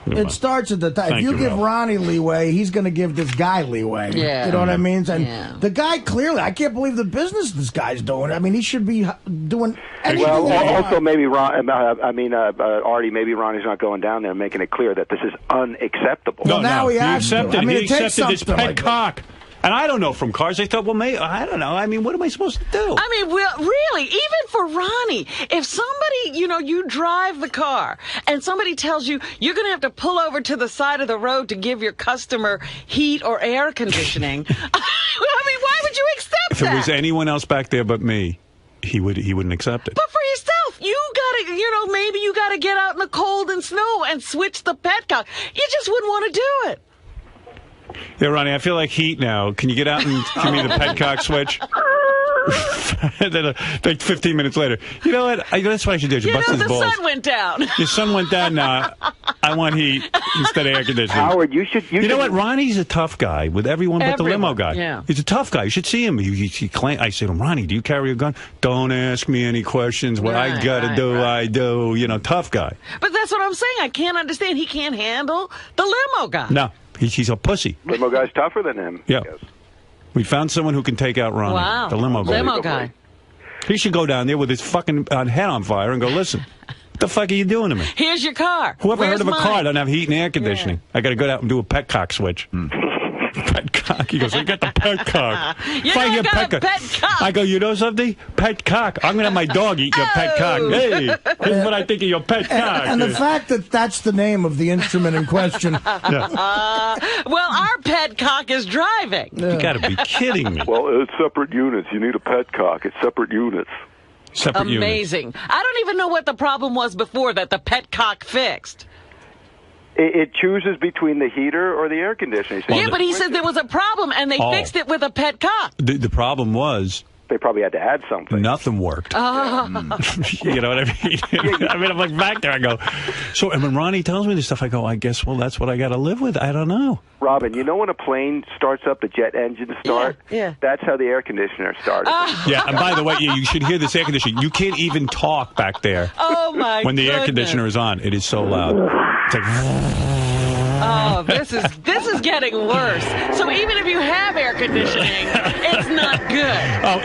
It starts at the top. If you give Ronnie leeway, he's going to give this guy leeway. Yeah. You know what I mean? And the guy, clearly, I can't believe the business this guy's doing. I mean, he should be doing anything. Well, also maybe Artie, maybe Ronnie's not going down there making it clear that this is unacceptable. No, now he has to. accepted. I mean, he accepted his pet cock. And I don't know from cars. They thought, well, maybe, I don't know. I mean, what am I supposed to do? I mean, really, even for Ronnie, if somebody, you drive the car and somebody tells you you're going to have to pull over to the side of the road to give your customer heat or air conditioning, I mean, why would you accept that? If it was anyone else back there but me, he wouldn't accept it. But for yourself, you gotta, maybe you gotta get out in the cold and snow and switch the petcock. You just wouldn't want to do it. Yeah, Ronnie, I feel like heat now. Can you get out and give me the petcock switch? Then, like 15 minutes later. You know what? That's what I should do. Bust his balls. The sun went down. The sun went down now. I want heat instead of air conditioning. Howard, you should. You know what? Ronnie's a tough guy with everyone but the limo guy. Yeah. He's a tough guy. You should see him. I said to him, Ronnie, do you carry a gun? Don't ask me any questions. What I gotta do, I do. Tough guy. But that's what I'm saying. I can't understand. He can't handle the limo guy. No, he's a pussy. Limo guy's tougher than him. Yeah. We found someone who can take out Ronnie. Wow. The limo guy. Limo guy. He should go down there with his fucking head on fire and go, listen, what the fuck are you doing to me? Here's your car. Whoever heard of a car doesn't have heat and air conditioning? Yeah. I got to go out and do a petcock switch. Petcock. He goes, you got the petcock. I got a petcock. I go, you know something? Petcock. I'm going to have my dog eat your petcock. Hey, this is what I think of your petcock. And the fact that that's the name of the instrument in question. Well, our petcock is driving. You got to be kidding me. Well, it's separate units. You need a petcock. It's separate units. Amazing. I don't even know what the problem was before that the petcock fixed. It chooses between the heater or the air conditioning. Yeah, but he said there was a problem, and they fixed it with a petcock. The problem was... They probably had to add something. Nothing worked. You know what I mean? I mean, I'm like back there. I go, so, and when Ronnie tells me this stuff, I go, I guess, well, that's what I got to live with. I don't know. Robin, you know when a plane starts up, the jet engine start? Yeah. That's how the air conditioner started. Yeah, and by the way, you should hear this air conditioning. You can't even talk back there. Oh, my When the air conditioner is on. It is so loud. It's like... Oh, this is getting worse. So even if you have air conditioning, it's not good. Oh,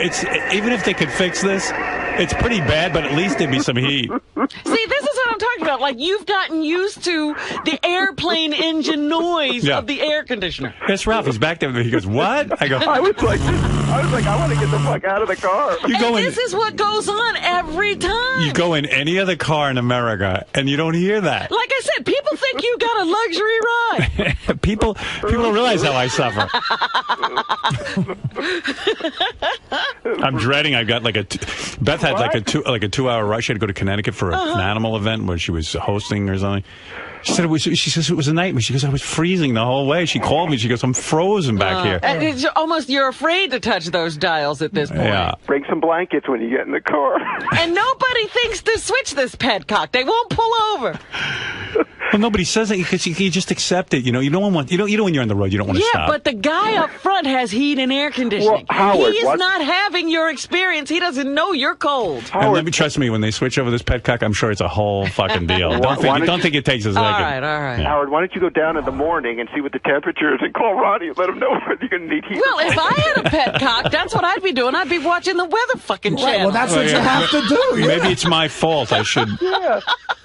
even if they could fix this, it's pretty bad, but at least there'd be some heat. See, this is what I'm talking about. Like, you've gotten used to the airplane engine noise of the air conditioner. That's Ralph. He's back there. He goes, what? I go, I was like, I want to get the fuck out of the car. This is what goes on every time. You go in any other car in America, and you don't hear that. Like I said, people think you got a luxury ride. people don't realize how I suffer. I'm dreading. I got Beth had like a 2-hour rush. She had to go to Connecticut for an animal event where she was hosting or something. She said she says it was a nightmare. She goes, I was freezing the whole way. She called me. She goes, I'm frozen back here. And it's almost you're afraid to touch those dials at this point. Yeah. Bring some blankets when you get in the car. And nobody thinks to switch this petcock. They won't pull over. Well, nobody says that because you just accept it. You know when you're on the road, you don't want to stop. Yeah, but the guy up front has heat and air conditioning. Well, Howard, He's not having your experience. He doesn't know you're cold. And let me trust me, when they switch over this petcock, I'm sure it's a whole fucking deal. Don't think it takes a second. All right. Yeah. Howard, why don't you go down in the morning and see what the temperature is and call Ronnie and let him know whether you're going to need heat. Well, if I had a petcock, that's what I'd be doing. I'd be watching the weather fucking channel. Well, that's what you have to do. Yeah. Maybe it's my fault. I should. Yeah.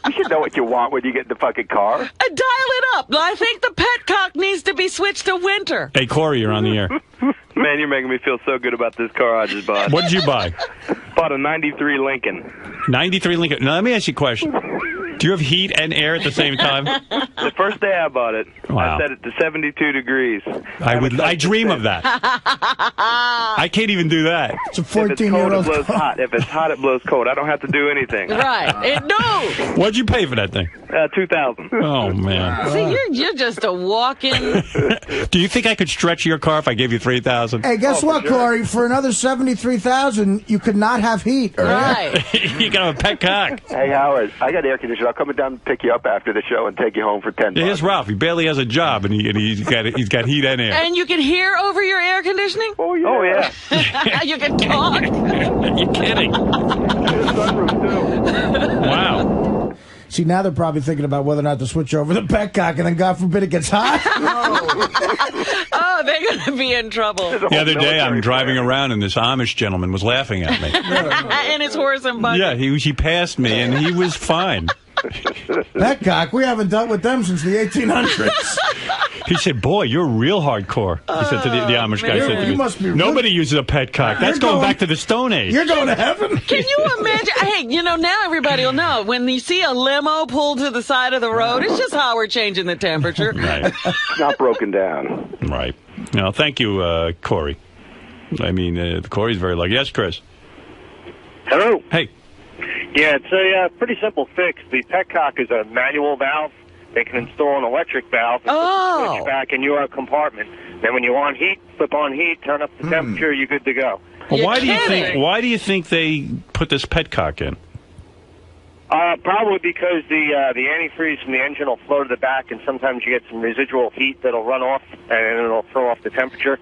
You should know what you want when you get in the fucking car. Dial it up. I think the petcock needs to be switched to winter. Hey, Corey, you're on the air. Man, you're making me feel so good about this car I just bought. What did you buy? Bought a 93 Lincoln. 93 Lincoln. Now, let me ask you a question. Do you have heat and air at the same time? The first day I bought it, wow. I set it to 72 degrees. I dream of that. I can't even do that. It's a 14-year-old car. It blows hot. If it's hot, it blows cold. I don't have to do anything. Right. It knows. What'd you pay for that thing? $2,000. Oh, man. See, you're just a walk-in. Do you think I could stretch your car if I gave you $3,000? Hey, guess what, sure. Corey? For another $73,000, you could not have heat. Right. You got a pet cock. Hey, Howard, I got air conditioning. I'll come down and pick you up after the show and take you home for $10. Here's Ralph. He barely has a job, and he's got heat and air. And you can hear over your air conditioning? Oh, yeah. You can talk? You're kidding. Sunroof, too. Wow. See, now they're probably thinking about whether or not to switch over the petcock, and then God forbid it gets hot. Oh, they're going to be in trouble. The other day, I'm driving around, and this Amish gentleman was laughing at me. And his horse and buggy. Yeah, he passed me, and he was fine. Petcock, we haven't dealt with them since the 1800s. He said, boy, you're real hardcore. He said to the Amish guy. Said to me, must be nobody uses a petcock. That's going back to the Stone Age. You're going to heaven? Can you imagine? Hey, now everybody will know. When you see a limo pulled to the side of the road, it's just how we're changing the temperature. Right. It's not broken down. Right. No, thank you, Corey. I mean, Corey's very lucky. Yes, Chris. Hello. Hey. Yeah, it's a pretty simple fix. The petcock is a manual valve. They can install an electric valve and switch back in your compartment. Then when you want heat, flip on heat, turn up the temperature, you're good to go. Well, why do you think they put this petcock in? Probably because the antifreeze from the engine will flow to the back, and sometimes you get some residual heat that'll run off, and it'll throw off the temperature.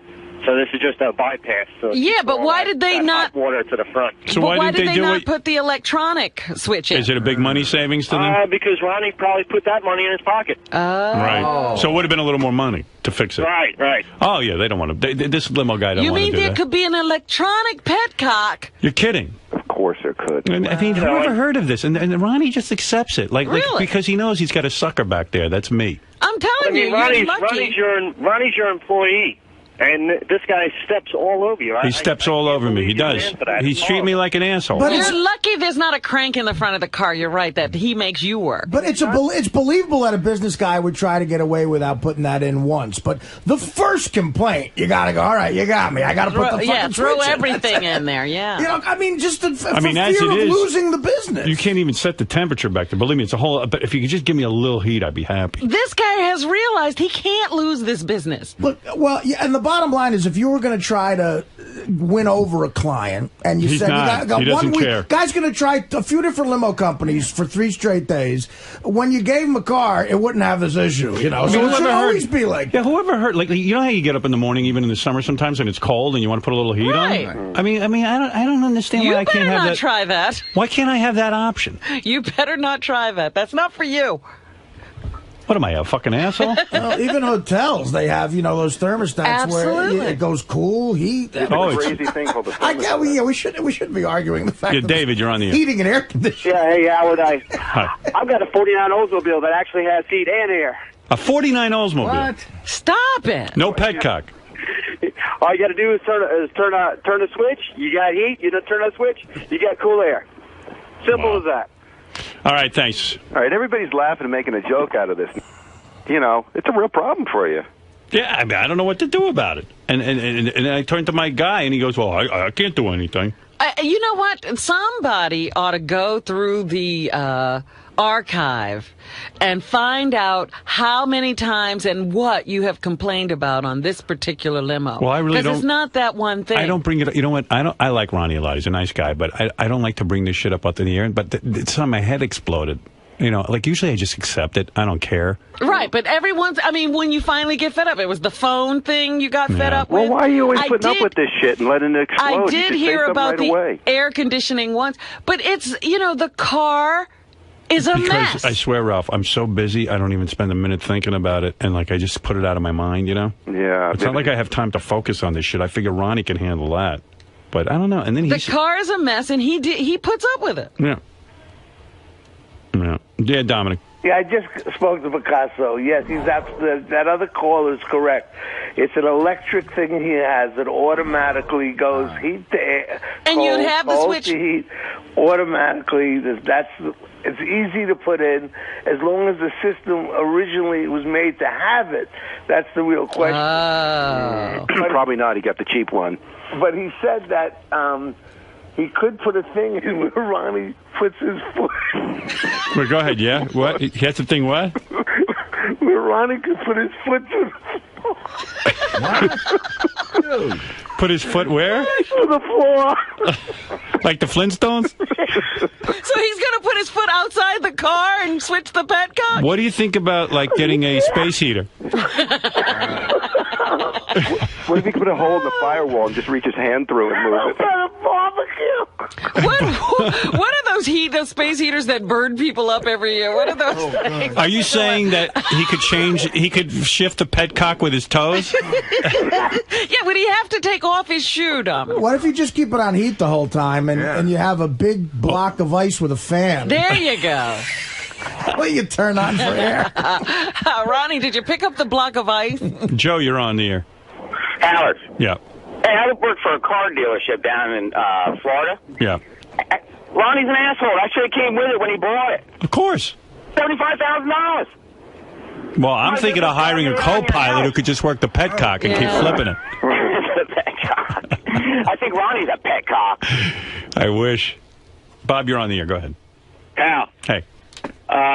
So this is just a bypass. So yeah, but why did they not hot water to the front? So why did they not put the electronic switch in? Is it a big money savings to them? Because Ronnie probably put that money in his pocket. Oh. Right. So it would have been a little more money to fix it. Right. Oh, yeah, they don't want to. This limo guy don't want to do that. You mean there could be an electronic petcock? You're kidding. Of course there could. I mean, who ever heard of this? And Ronnie just accepts it. Like because he knows he's got a sucker back there. That's me. I'm telling you, you're lucky. Ronnie's your employee. And this guy steps all over you. He steps all over me. He does. He's treating me like an asshole. But you're lucky there's not a crank in the front of the car. You're right that he makes you work. But it's believable that a business guy would try to get away without putting that in once. But the first complaint, you got to go, all right, you got me. I got to put the fucking throw switch everything in there, yeah. I mean, just for as fear it of is, losing the business. You can't even set the temperature back there. Believe me, it's a whole... But if you could just give me a little heat, I'd be happy. This guy has realized he can't lose this business. Look, well, yeah, and the bottom line is if you were going to try to win over a client and you said you got he 1 week, care. guy's going to try a few different limo companies for 3 straight days. When you gave him a car, it wouldn't have this issue, So it should always be like that. Yeah, whoever heard, like, you know how you get up in the morning, even in the summer sometimes, and it's cold and you want to put a little heat on? I mean, I don't understand why I can't have that. You better not try that. Why can't I have that option? You better not try that. That's not for you. What am I, a fucking asshole? Well, even hotels, they have, those thermostats where it goes cool, heat. It's a crazy thing called the thermostat. We shouldn't be arguing the fact that David, you're on the air. Heating and air conditioning. Yeah, hey, Howard, Hi. I've got a 49 Oldsmobile that actually has heat and air. A 49 Oldsmobile? What? Stop it. No petcock. All you got to do is turn the switch. You got heat. You don't turn that switch. You got cool air. Simple as that. All right, thanks. All right, everybody's laughing and making a joke out of this. It's a real problem for you. Yeah, I mean, I don't know what to do about it. And I turned to my guy, and he goes, well, I can't do anything. You know what? Somebody ought to go through the archive and find out how many times and what you have complained about on this particular limo. Well, I really don't. Because it's not that one thing. I don't bring it up. You know what? I like Ronnie a lot. He's a nice guy, but I don't like to bring this shit up in the air. But my head exploded. Usually I just accept it. I don't care. Right, but when you finally get fed up, it was the phone thing you got fed up with. Well, why are you always putting up with this shit and letting it explode? I did hear about the air conditioning once, but it's, the car is a mess. Because I swear, Ralph, I'm so busy, I don't even spend a minute thinking about it, and I just put it out of my mind, Yeah. It's not like I have time to focus on this shit. I figure Ronnie can handle that. But I don't know. And then the car is a mess, and he puts up with it. Yeah. Yeah, Dominic. Yeah, I just spoke to Picasso. Yes, that other call is correct. It's an electric thing he has that automatically goes heat to air. And you'd have the switch. To heat automatically. It's easy to put in as long as the system originally was made to have it. That's the real question. Probably not. He got the cheap one. But he said that he could put a thing in where Ronnie puts his foot. Well, go ahead, yeah? What? He has the thing what? Where Ronnie could put his foot to Dude. Put his foot where? To the floor. Like the Flintstones? So he's going to put his foot outside the car and switch the petcock? What do you think about, getting a space heater? What if he could put a hole in the firewall and just reach his hand through and move it? Barbecue. What are those those space heaters that burn people up every year? What are those things? Are you saying that he could shift the petcock with his toes? Yeah, would he have to take off his shoe, Dominic? What if you just keep it on heat the whole time and you have a big block of ice with a fan? There you go. What you turn on for air? Ronnie, did you pick up the block of ice? Joe, you're on the air. Howard. Yeah. Hey, I work for a car dealership down in Florida. Yeah. Ronnie's an asshole. I should have came with it when he bought it. Of course. $75,000. Well, I'm thinking of hiring a co-pilot who could just work the petcock and keep flipping it. I think Ronnie's a petcock. I wish. Bob, you're on the air. Go ahead. Hal. Hey.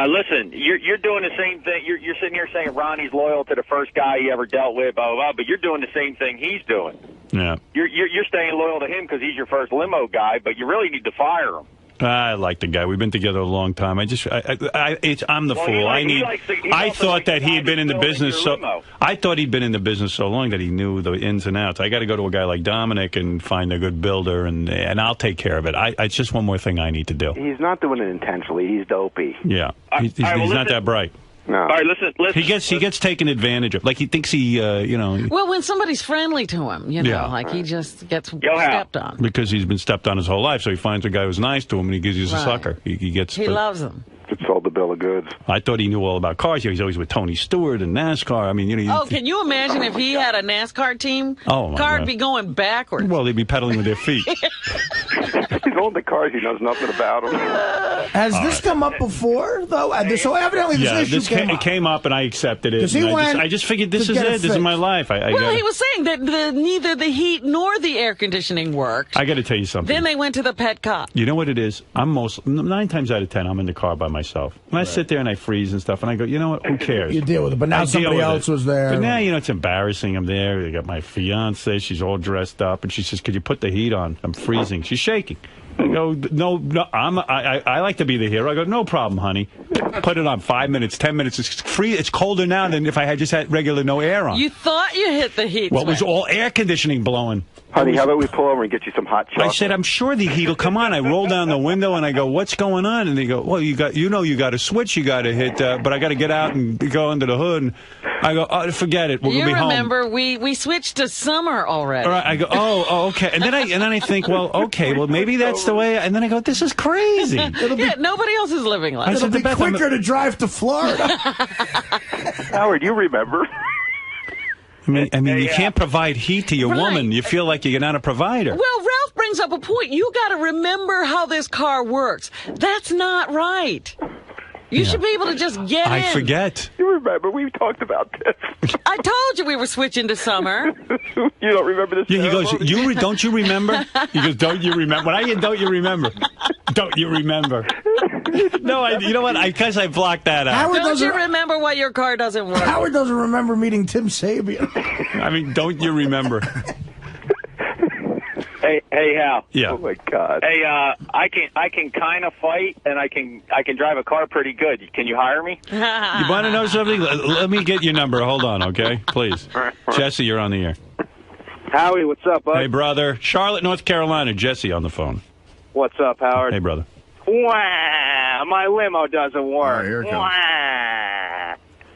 Listen, you're doing the same thing. You're sitting here saying Ronnie's loyal to the first guy he ever dealt with, blah, blah, blah, but you're doing the same thing he's doing. Yeah. You're staying loyal to him because he's your first limo guy, but you really need to fire him. I like the guy. We've been together a long time. I'm the fool. I thought that he had been in the business I thought he'd been in the business so long that he knew the ins and outs. I got to go to a guy like Dominic and find a good builder, and I'll take care of it. It's just one more thing I need to do. He's not doing it intentionally. He's dopey. Yeah, he's not that bright. No. All right, listen. He gets taken advantage of. Like he thinks he, Well, when somebody's friendly to him, like he just gets stepped on. Because he's been stepped on his whole life, so he finds a guy who's nice to him and he gives he's a sucker. He loves him. It sold the bill of goods. I thought he knew all about cars. He's always with Tony Stewart and NASCAR. I mean, can you imagine if he had a NASCAR team? Oh, my car God. Be going backwards. Well, they'd be pedaling with their feet. He's owned the cars. He knows nothing about them. Has this come up before, though? So evidently this issue came up, and I accepted it. I just figured this is it. This is my life. He was saying that neither the heat nor the air conditioning worked. I got to tell you something. Then they went to the petcock. You know what it is? 9 times out of 10, I'm in the car by myself. And I sit there and I freeze and stuff, and I go, you know what? Who cares? You deal with it. But now somebody else was there. But now, it's embarrassing. I'm there. I got my fiance. She's all dressed up, and she says, "Could you put the heat on? I'm freezing." She's shaking. I go, no, I like to be the hero. I go, no problem, honey. Put it on 5 minutes, 10 minutes. It's free. It's colder now than if I had just had regular no air on. You thought you hit the heat. Well, it was all air conditioning blowing. Honey, how about we pull over and get you some hot chocolate? I said, I'm sure the heat will come on. I roll down the window and I go, what's going on? And they go, well, you got a switch you got to hit, but I got to get out and go under the hood. And I go, oh, forget it. We're going to be home. You remember, we switched to summer already. All right, I go, oh, okay. And then I think, well, okay, well, maybe that's the way. And then I go, this is crazy. Nobody else is living like this. It'll be quicker to drive to Florida. Howard, you remember? I mean, you can't provide heat to your woman. You feel like you're not a provider. Well, Ralph brings up a point. You got to remember how this car works. That's not right. You should be able to just get in. I forget. You remember, we talked about this. I told you we were switching to summer. You don't remember this? Yeah, he goes, don't you remember? He goes, don't you remember? When I hear don't you remember? Don't you remember? No, you know what? Because I blocked that out. Don't you remember why your car doesn't work? Howard doesn't remember meeting Tim Sabian. I mean, don't you remember? Hey, Hal. Yeah. Oh my God. Hey, I can kind of fight, and I can drive a car pretty good. Can you hire me? You want to know something? Let me get your number. Hold on, okay? Please. Jesse, you're on the air. Howie, what's up, bud? Hey, brother. Charlotte, North Carolina. Jesse on the phone. What's up, Howard? Hey, brother. Wah, my limo doesn't work. Here it comes.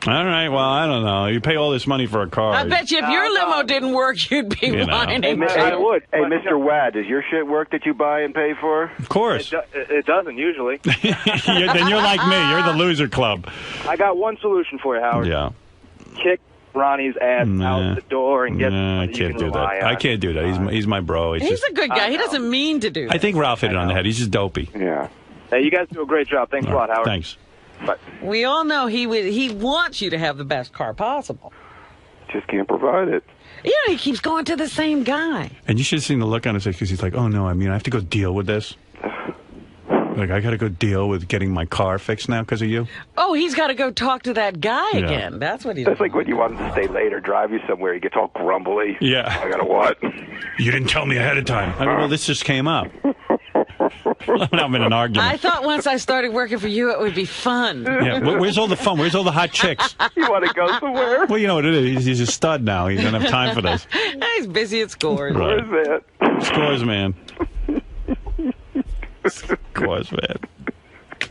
All right, well, I don't know. You pay all this money for a car. I bet you if your limo didn't work, you'd be whining. I would. Hey, Mr. Wad, does your shit work that you buy and pay for? Of course. It doesn't usually. Then you're like me. You're the loser club. I got one solution for you, Howard. Yeah. Kick Ronnie's ass out the door and get I can't do that. I can't do that. He's my bro. He's a good guy. He doesn't mean to do that. I think Ralph hit it on the head. He's just dopey. Yeah. Hey, you guys do a great job. Thanks a lot, Howard. Thanks. But we all know he wants you to have the best car possible. Just can't provide it. He keeps going to the same guy. And you should have seen the look on his face because he's like, oh, no, I have to go deal with this. Like, I got to go deal with getting my car fixed now because of you? Oh, he's got to go talk to that guy again. That's what he's That's like when you want him to stay late or drive you somewhere. He gets all grumbly. Yeah. I got to what? You didn't tell me ahead of time. I mean, well, this just came up. I'm in an argument. I thought once I started working for you, it would be fun. Yeah, where's all the fun? Where's all the hot chicks? You want to go somewhere? Well, you know what it is. He's a stud now. He doesn't have time for this. He's busy at Scores. Right. Where's that? Scores, man. Scores, man.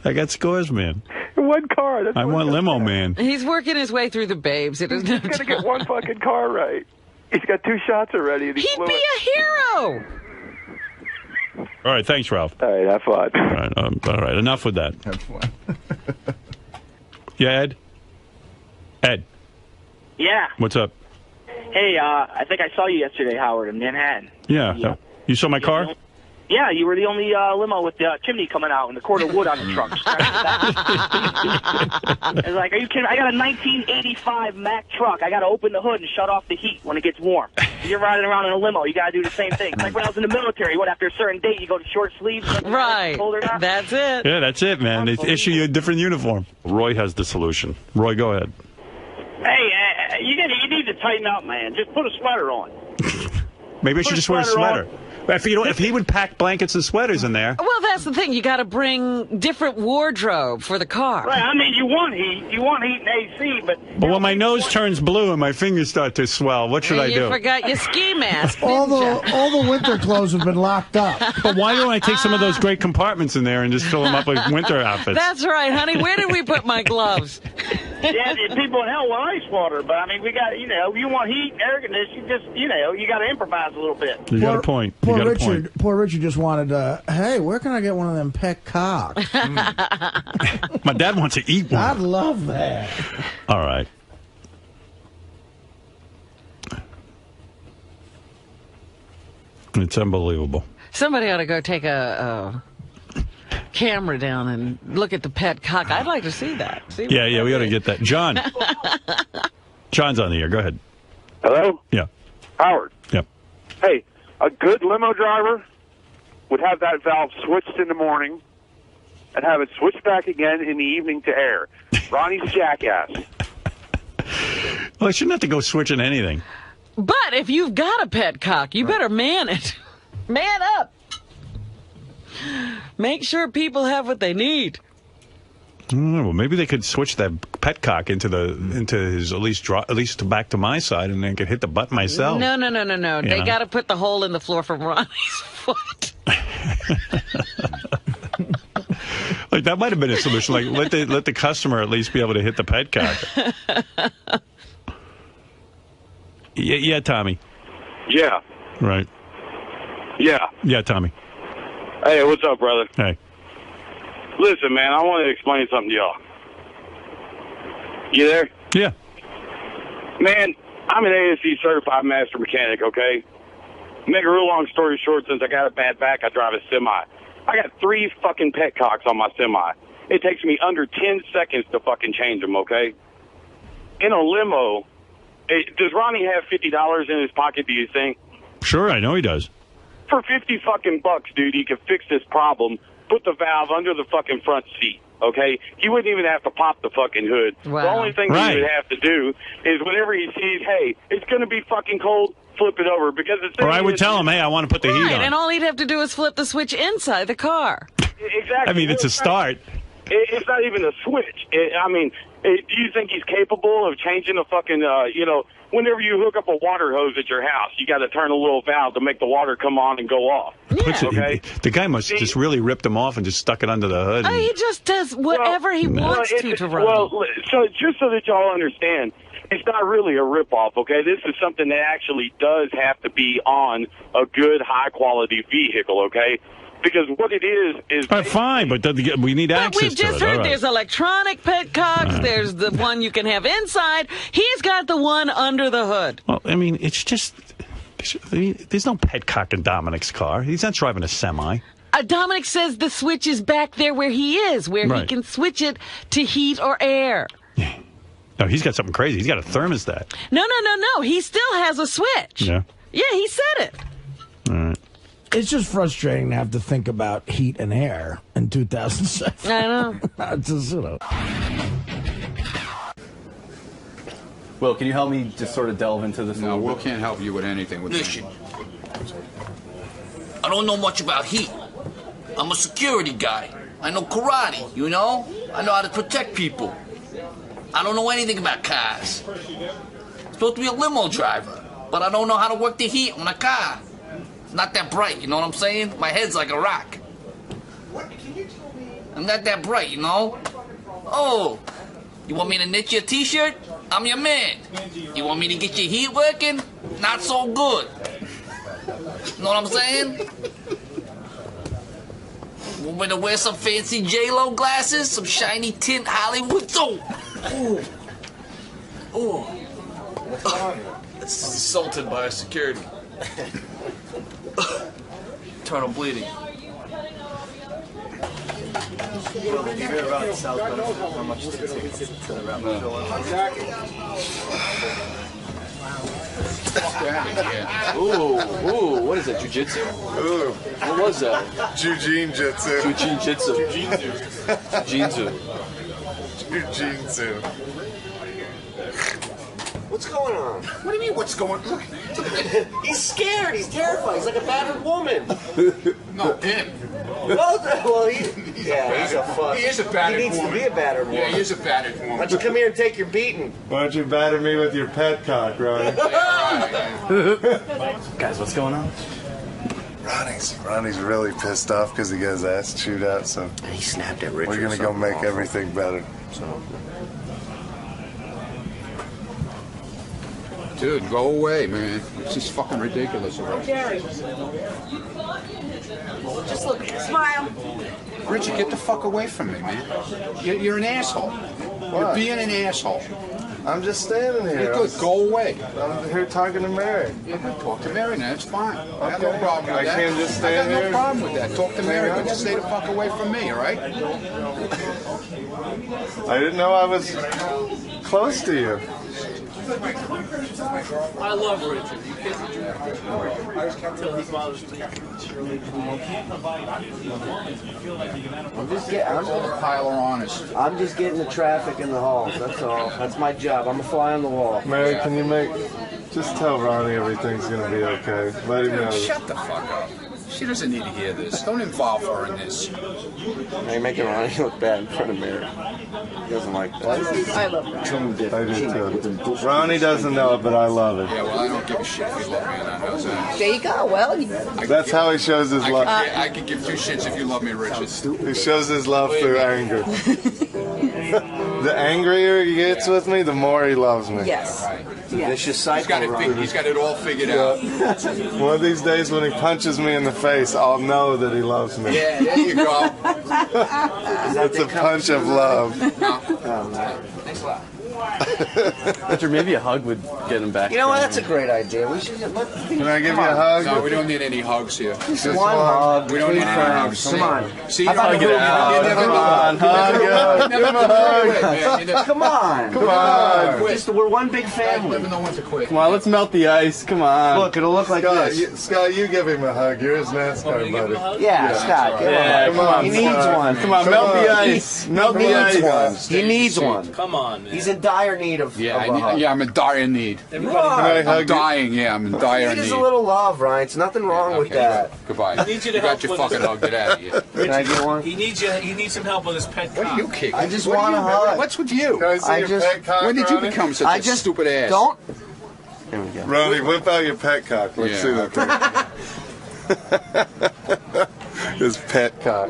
I got scores, man. One car. That's I want Limo, man. He's working his way through the babes. He's got to get one fucking car right. He's got 2 shots already. And He'd be a hero. All right, thanks, Ralph. All right, have fun. All right, enough with that. Have fun. Yeah, Ed? Ed? Yeah. What's up? Hey, I think I saw you yesterday, Howard, in Manhattan. Yeah. You saw my car? Yeah, you were the only limo with the chimney coming out and the cord of wood on the truck. I was like, are you kidding? I got a 1985 Mack truck. I got to open the hood and shut off the heat when it gets warm. You're riding around in a limo. You got to do the same thing. It's like when I was in the military. After a certain date, you go to short sleeves. Right. That's it. Yeah, that's it, man. They issue you a different uniform. Roy has the solution. Roy, go ahead. Hey, you need to tighten up, man. Just put a sweater on. Maybe I should just wear a sweater. If he would pack blankets and sweaters in there. Well, that's the thing. You got to bring different wardrobe for the car. Right. I mean, you want heat and AC, but when my nose turns blue and my fingers start to swell, what should I do? You forgot your ski mask. all the winter clothes have been locked up. But why don't I take some of those great compartments in there and just fill them up with winter outfits? That's right, honey. Where did we put my gloves? Yeah, people in hell want ice water, but I mean, we got, you want heat and air conditioning, you got to improvise a little bit. You got a point. Poor Richard just wanted hey, where can I get one of them pet cocks? My dad wants to eat one. I'd love that. All right. It's unbelievable. Somebody ought to go take a camera down and look at the pet cock. I'd like to see that. Yeah, we ought to get that. John. John's on the air. Go ahead. Hello? Yeah. Howard. Yep. Hey, a good limo driver would have that valve switched in the morning and have it switched back again in the evening to air. Ronnie's jackass. Well, I shouldn't have to go switching anything. But if you've got a pet cock, you better man it. Man up. Make sure people have what they need. Well, maybe they could switch that petcock into his at least back to my side, and then I could hit the button myself. No. They got to put the hole in the floor from Ronnie's foot. Like that might have been a solution. Like let the customer at least be able to hit the petcock. Yeah, Tommy. Yeah. Right. Yeah. Yeah, Tommy. Hey, what's up, brother? Hey. Listen, man, I want to explain something to y'all. You there? Yeah. Man, I'm an ASC certified master mechanic, okay? Make a real long story short, since I got a bad back, I drive a semi. I got 3 fucking petcocks on my semi. It takes me under 10 seconds to fucking change them, okay? In a limo, does Ronnie have $50 in his pocket, do you think? Sure, I know he does. For 50 fucking bucks, dude, he could fix this problem. Put the valve under the fucking front seat, okay? He wouldn't even have to pop the fucking hood. Wow. The only thing he would have to do is whenever he sees, hey, it's going to be fucking cold, flip it over. Because or I would tell him, hey, I want to put the heat on. And all he'd have to do is flip the switch inside the car. Exactly. I mean, it's a start. It's not even a switch. Do you think he's capable of changing a fucking, whenever you hook up a water hose at your house, you got to turn a little valve to make the water come on and go off. Yeah. The guy must have just really ripped him off and just stuck it under the hood. He just does whatever he wants to run. Well, so just so that y'all understand, it's not really a ripoff, okay? This is something that actually does have to be on a good, high-quality vehicle, okay? Because what it is fine, but we need access to it. We've just heard there's electronic petcocks. There's the one you can have inside. He's got the one under the hood. Well, I mean, it's just... there's no petcock in Dominic's car. He's not driving a semi. Dominic says the switch is back there where he is, where he can switch it to heat or air. No, he's got something crazy. He's got a thermostat. No. He still has a switch. Yeah. Yeah, he said it. All right. It's just frustrating to have to think about heat and air in 2007. I know. It's just, Will, can you help me just sort of delve into this? No, Will can't help you with anything. Listen, I don't know much about heat. I'm a security guy. I know karate, I know how to protect people. I don't know anything about cars. I'm supposed to be a limo driver, but I don't know how to work the heat on a car. It's not that bright, you know what I'm saying? My head's like a rock. I'm not that bright, you know? Oh, you want me to knit you a t-shirt? I'm your man. You want me to get your heat working? Not so good. Know what I'm saying? Want me to wear some fancy J-Lo glasses? Some shiny tint Hollywood? Oh. Assaulted by a security. Internal bleeding. Well, did you hear about Southbound? How much the tickets to the route fill Ooh, what is that, jiu-jitsu? Ooh. What was that? Jiu-jitsu. Jiu-jitsu. Jiu-jitsu. Jiu-jitsu. What's going on? What do you mean, what's going on? He's scared. He's terrified. He's like a battered woman. No, him. Well, he's a fuck. He is a battered woman. He needs to be a battered woman. Yeah, he is a battered woman. Why don't you come here and take your beating? Why don't you batter me with your pet cock, Ronnie? Guys, what's going on? Ronnie's really pissed off because he got his ass chewed out, so he snapped at Richard. We're gonna go make everything better. So. Dude, go away, man. This is fucking ridiculous already. Jerry. Just look, smile. Richard, get the fuck away from me, man. You're an asshole. You're being an asshole. I'm just standing here. You're good. Go away. I'm here talking to Mary. Yeah, good. Talk to Mary now. It's fine. I got no problem with that. I can't just stand here? I got no problem with that. Talk to Mary, but just stay the fuck away from me, all right? I didn't know I was close to you. I love Richard. I just can't tell his mother's I'm a pile of honest. I'm just getting the traffic in the halls. That's all. That's my job. I'm a fly on the wall. Mary, can you just tell Ronnie everything's gonna be okay. Let him know. Shut the fuck up. She doesn't need to hear this. Don't involve her in this. Now you're making Ronnie look bad in front of Mary. He doesn't like that. I love Ronnie. I do too. Ronnie doesn't know it, but I love it. Yeah, well, I don't give a shit if you love me or not. How's that? There you go. Well, that's how he shows his love. I can give two shits if you love me, Richard. He shows his love through anger. The angrier he gets with me, the more he loves me. Yes. Vicious cycle. He's got it all figured out. One of these days when he punches me in the face, I'll know that he loves me. Yeah, there you go. It's a punch of love. Thanks a lot. Richard, maybe a hug would get him back. You know what? That's a great idea. We should. Can I give you a hug? No, we don't need any hugs here. Just one hug. We don't need any hugs. Come on. See, hug it out. Come on, hug it. Come on. Come on. We're one big family. I never know when to quit. Come on, let's melt the ice. Come on. Look, it'll look like this. Scott, you give him a hug. You're his NASCAR buddy. Yeah, Scott. Yeah, come on. He needs one. Come on, melt the ice. Melt the ice. He needs one. come on, man. He's in dire need of. I'm in dire need. I'm dying. Yeah, I'm in dire need. need. There's a little love, Ryan. It's nothing wrong with that. Goodbye. He needs you to got help your with fucking this. hug. Get out of here. Can I get one? He needs you. He needs some help with his pet. What are you kicking? I just want to hug. What's with you? Can I see your pet cock, When did you Ronnie? become such a stupid ass? Don't. There we go. Ronnie, whip out your pet cock. Let's see that thing. His pet cock.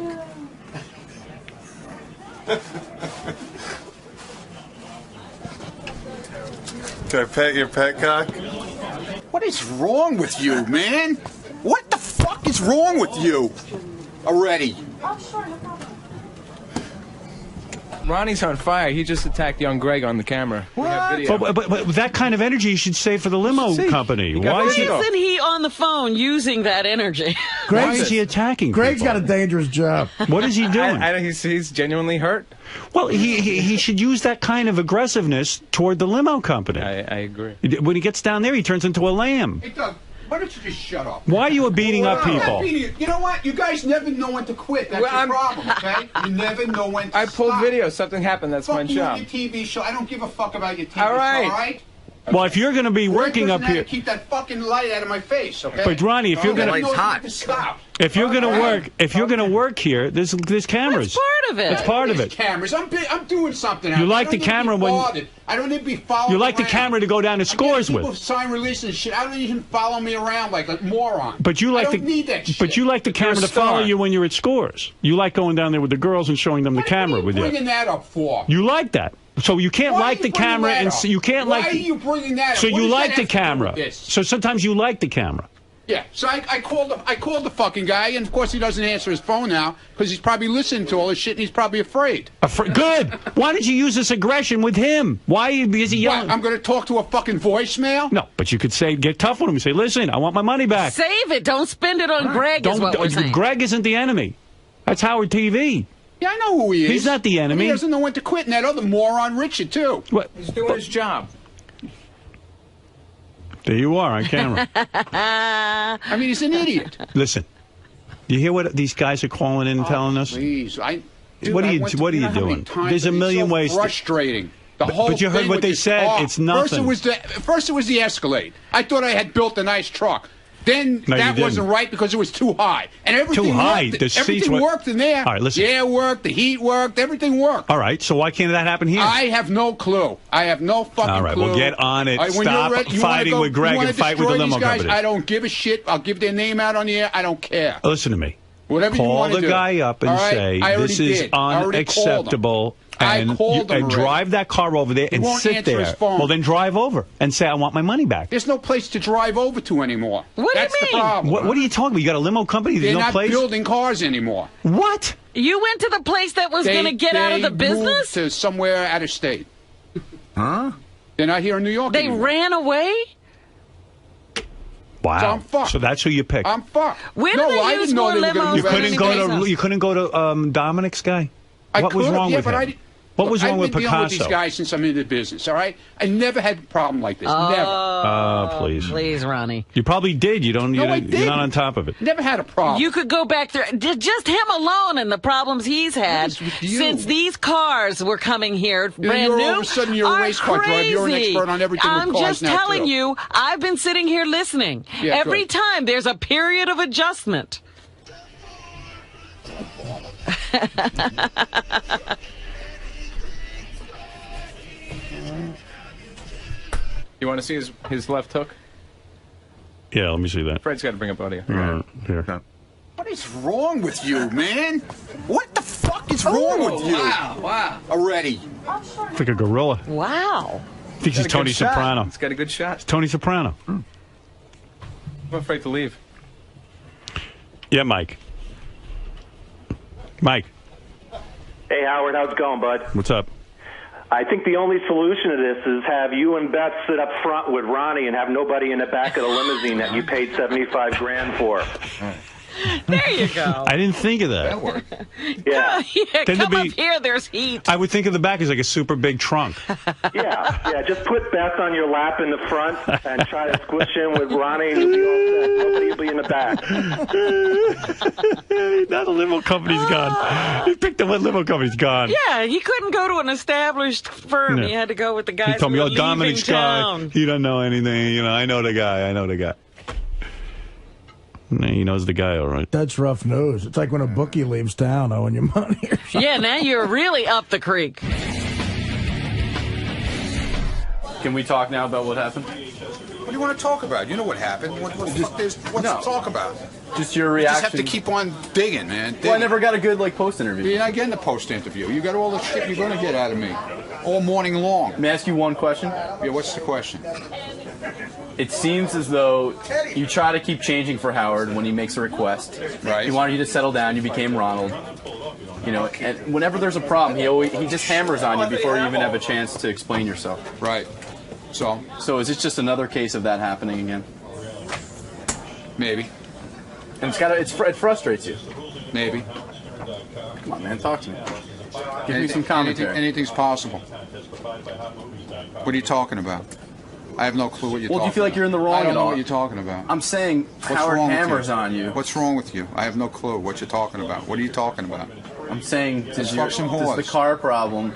Can I pet your pet cock? What is wrong with you, man? What the fuck is wrong with you? Already. Ronnie's on fire. He just attacked young Greg on the camera. What? But that kind of energy you should save for the limo company. Why isn't he on the phone using that energy? Why is he attacking Greg's people? got a dangerous job. What is he doing? He's genuinely hurt. Well, he should use that kind of aggressiveness toward the limo company. I agree. When he gets down there, he turns into a lamb. Hey, Doug, why don't you just shut up? Why are you beating up people? You know what? You guys never know when to quit. That's your problem, okay? You never know when to I pulled stop. video. Something happened. That's my Fuck you job. and your TV show. I don't give a fuck about your TV All right. show, all right? Well, if you're going to be working up here, keep that fucking light out of my face, okay? But Ronnie, if you're going to, if you're going to work here, there's cameras. That's part of it. That's part of it. Cameras. I'm doing something. You like the camera when I don't need to be followed. You like the camera to go down to scores with. People sign releases and shit. I don't even follow me around like a moron. But you like I don't need that shit. But you like the camera to follow you when you're at scores. You like going down there with the girls and showing them the camera with you. What are you bringing that up for? You like that. So you can't like the camera and you can't like. Why are you bringing that up? So you like the camera. So sometimes you like the camera. Yeah. So I called the fucking guy, and of course he doesn't answer his phone now because he's probably listening to all this shit and he's probably afraid. Good. Why did you use this aggression with him? Why is he yelling? I'm going to talk to a fucking voicemail? No, but you could get tough with him and say, "Listen, I want my money back." Save it. Don't spend it on Greg. Is what we're saying. Greg isn't the enemy. That's Howard TV. Yeah, I know who he is. He's not the enemy. He doesn't know when to quit, and that other moron Richard, too. What? He's doing his job. There you are on camera. I mean, he's an idiot. Listen, you hear what these guys are calling in and telling us? Please, what are you doing? There's a million ways. Frustrating. But you heard what they said. It's nothing. First it was the Escalade. I thought I had built a nice truck. Then that wasn't right because it was too high. And everything worked in there. All right, listen. The air worked, the heat worked, everything worked. All right, so why can't that happen here? I have no clue. I have no fucking clue. All right, well, get on it. Stop fighting with Greg and fight with the limo company. I don't give a shit. I'll give their name out on the air. I don't care. Listen to me. Whatever you want to do. Call the guy up and say, this is unacceptable. And drive that car over there and sit there. Well, then drive over and say, I want my money back. There's no place to drive over to anymore. What That's do you the mean? problem. What are you talking about? You got a limo company? There's no place? They're not building cars anymore. What? You went to the place that was going to get out of the business? They moved to somewhere out of state. Huh? They're not here in New York anymore. They ran away? Wow. So I'm fucked. So that's who you picked. I'm fucked. Where do they use more limos? You couldn't go to Dominic's guy? What was wrong with him? What was wrong with Picasso? I've been dealing with these guys since I'm in the business, all right? I never had a problem like this. Never. Please. Please, Ronnie. You probably did. You're not on top of it. Never had a problem. You could go back there. Just him alone and the problems he's had since these cars were coming here brand new. All of a sudden you're a race car driver. You're an expert on everything with cars now, I'm just telling you, I've been sitting here listening. Yeah, every time there's a period of adjustment. You want to see his left hook? Yeah, let me see that. Fred's got to bring up audio. Here. What is wrong with you, man? What the fuck is wrong with you? Wow. Already. It's like a gorilla. Wow. Thinks he's Tony Soprano. He's got a good shot. It's Tony Soprano. I'm afraid to leave. Yeah, Mike. Mike. Hey, Howard. How's it going, bud? What's up? I think the only solution to this is have you and Beth sit up front with Ronnie and have nobody in the back of the limousine that you paid $75 grand for. There you go. I didn't think of that. That worked. Yeah. Come up here. There's heat. I would think of the back as like a super big trunk. Yeah. Just put Beth on your lap in the front and try to squish in with Ronnie, and you'll be all set. Nobody will be in the back. Now the limo company's gone. He picked the one limo company's gone. Yeah, he couldn't go to an established firm. No. He had to go with the guys He told me, who were Dominic's town. guy. He doesn't know anything. I know the guy. He knows the guy, all right. That's rough news. It's like when a bookie leaves town owing you money or something. Yeah, now you're really up the creek. Can we talk now about what happened? What do you want to talk about? You know what happened. What the fuck is what's to talk about? Just your reaction. You just have to keep on digging, man. Well, I never got a good post interview. You're not getting the post interview. You got all the shit you're going to get out of me all morning long. Let me ask you one question. Yeah, what's the question? It seems as though you try to keep changing for Howard when he makes a request. Right. He wanted you to settle down. You became Ronald. And whenever there's a problem, he just hammers on you before you even have a chance to explain yourself. Right. So is it just another case of that happening again? Maybe. And it frustrates you. Maybe. Come on, man, talk to me. Give me some commentary. Anything's possible. What are you talking about? I have no clue what you're talking about. Well, do you feel like you're in the wrong I don't at know all? what you're talking about. I'm saying Howard hammers on you. What's wrong with you? I have no clue what you're talking about. What are you talking about? I'm saying, does the car problem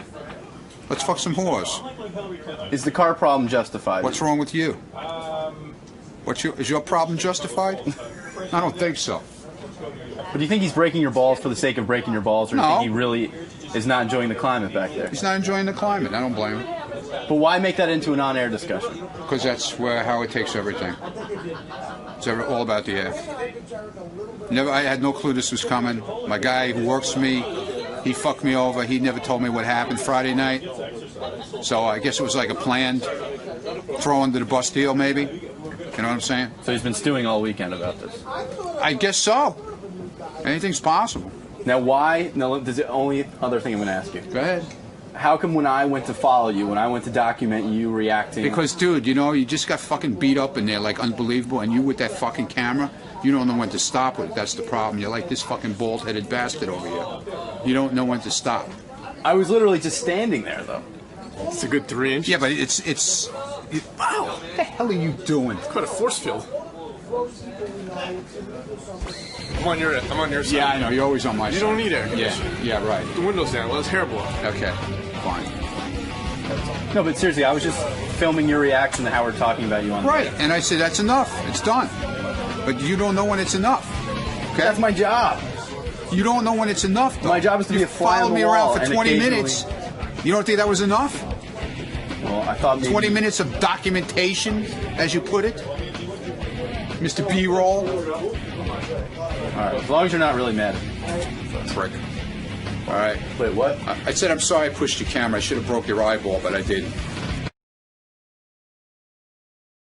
Let's fuck some whores. Is the car problem justified? What's wrong with you? Is your problem justified? I don't think so. But do you think he's breaking your balls for the sake of breaking your balls, or do you think he really is not enjoying the climate back there? He's not enjoying the climate. I don't blame him. But why make that into an on-air discussion? Because that's how it takes everything. It's all about the air. I had no clue this was coming. My guy who works for me, he fucked me over. He never told me what happened Friday night. So I guess it was like a planned throw under the bus deal, maybe. You know what I'm saying? So he's been stewing all weekend about this. I guess so. Anything's possible. Now, why? No, there's the only other thing I'm going to ask you. Go ahead. How come when I went to follow you, when I went to document you reacting... Because, dude, you just got fucking beat up in there like unbelievable, and you with that fucking camera, you don't know when to stop with it. That's the problem. You're like this fucking bald-headed bastard over here. You don't know when to stop. I was literally just standing there, though. It's a good 3 inches. Yeah, but it's wow. What the hell are you doing? It's quite a force field. I'm on your side. Yeah, I know. You're always on my side. You don't need air conditioning. Yeah, right. The window's down. Let us hair blow. Okay, fine. No, but seriously, I was just filming your reaction to how we're talking about you on right, and I said, that's enough. It's done. But you don't know when it's enough. Okay? That's my job. You don't know when it's enough, though. My job is to be a fly on the wall. You followed me around for 20 minutes. You don't think that was enough? Well, I thought maybe... 20 minutes of documentation, as you put it? Mr. B-roll? All right, as long as you're not really mad at me. Prick. All right. Wait, what? I said, I'm sorry I pushed your camera. I should have broke your eyeball, but I didn't.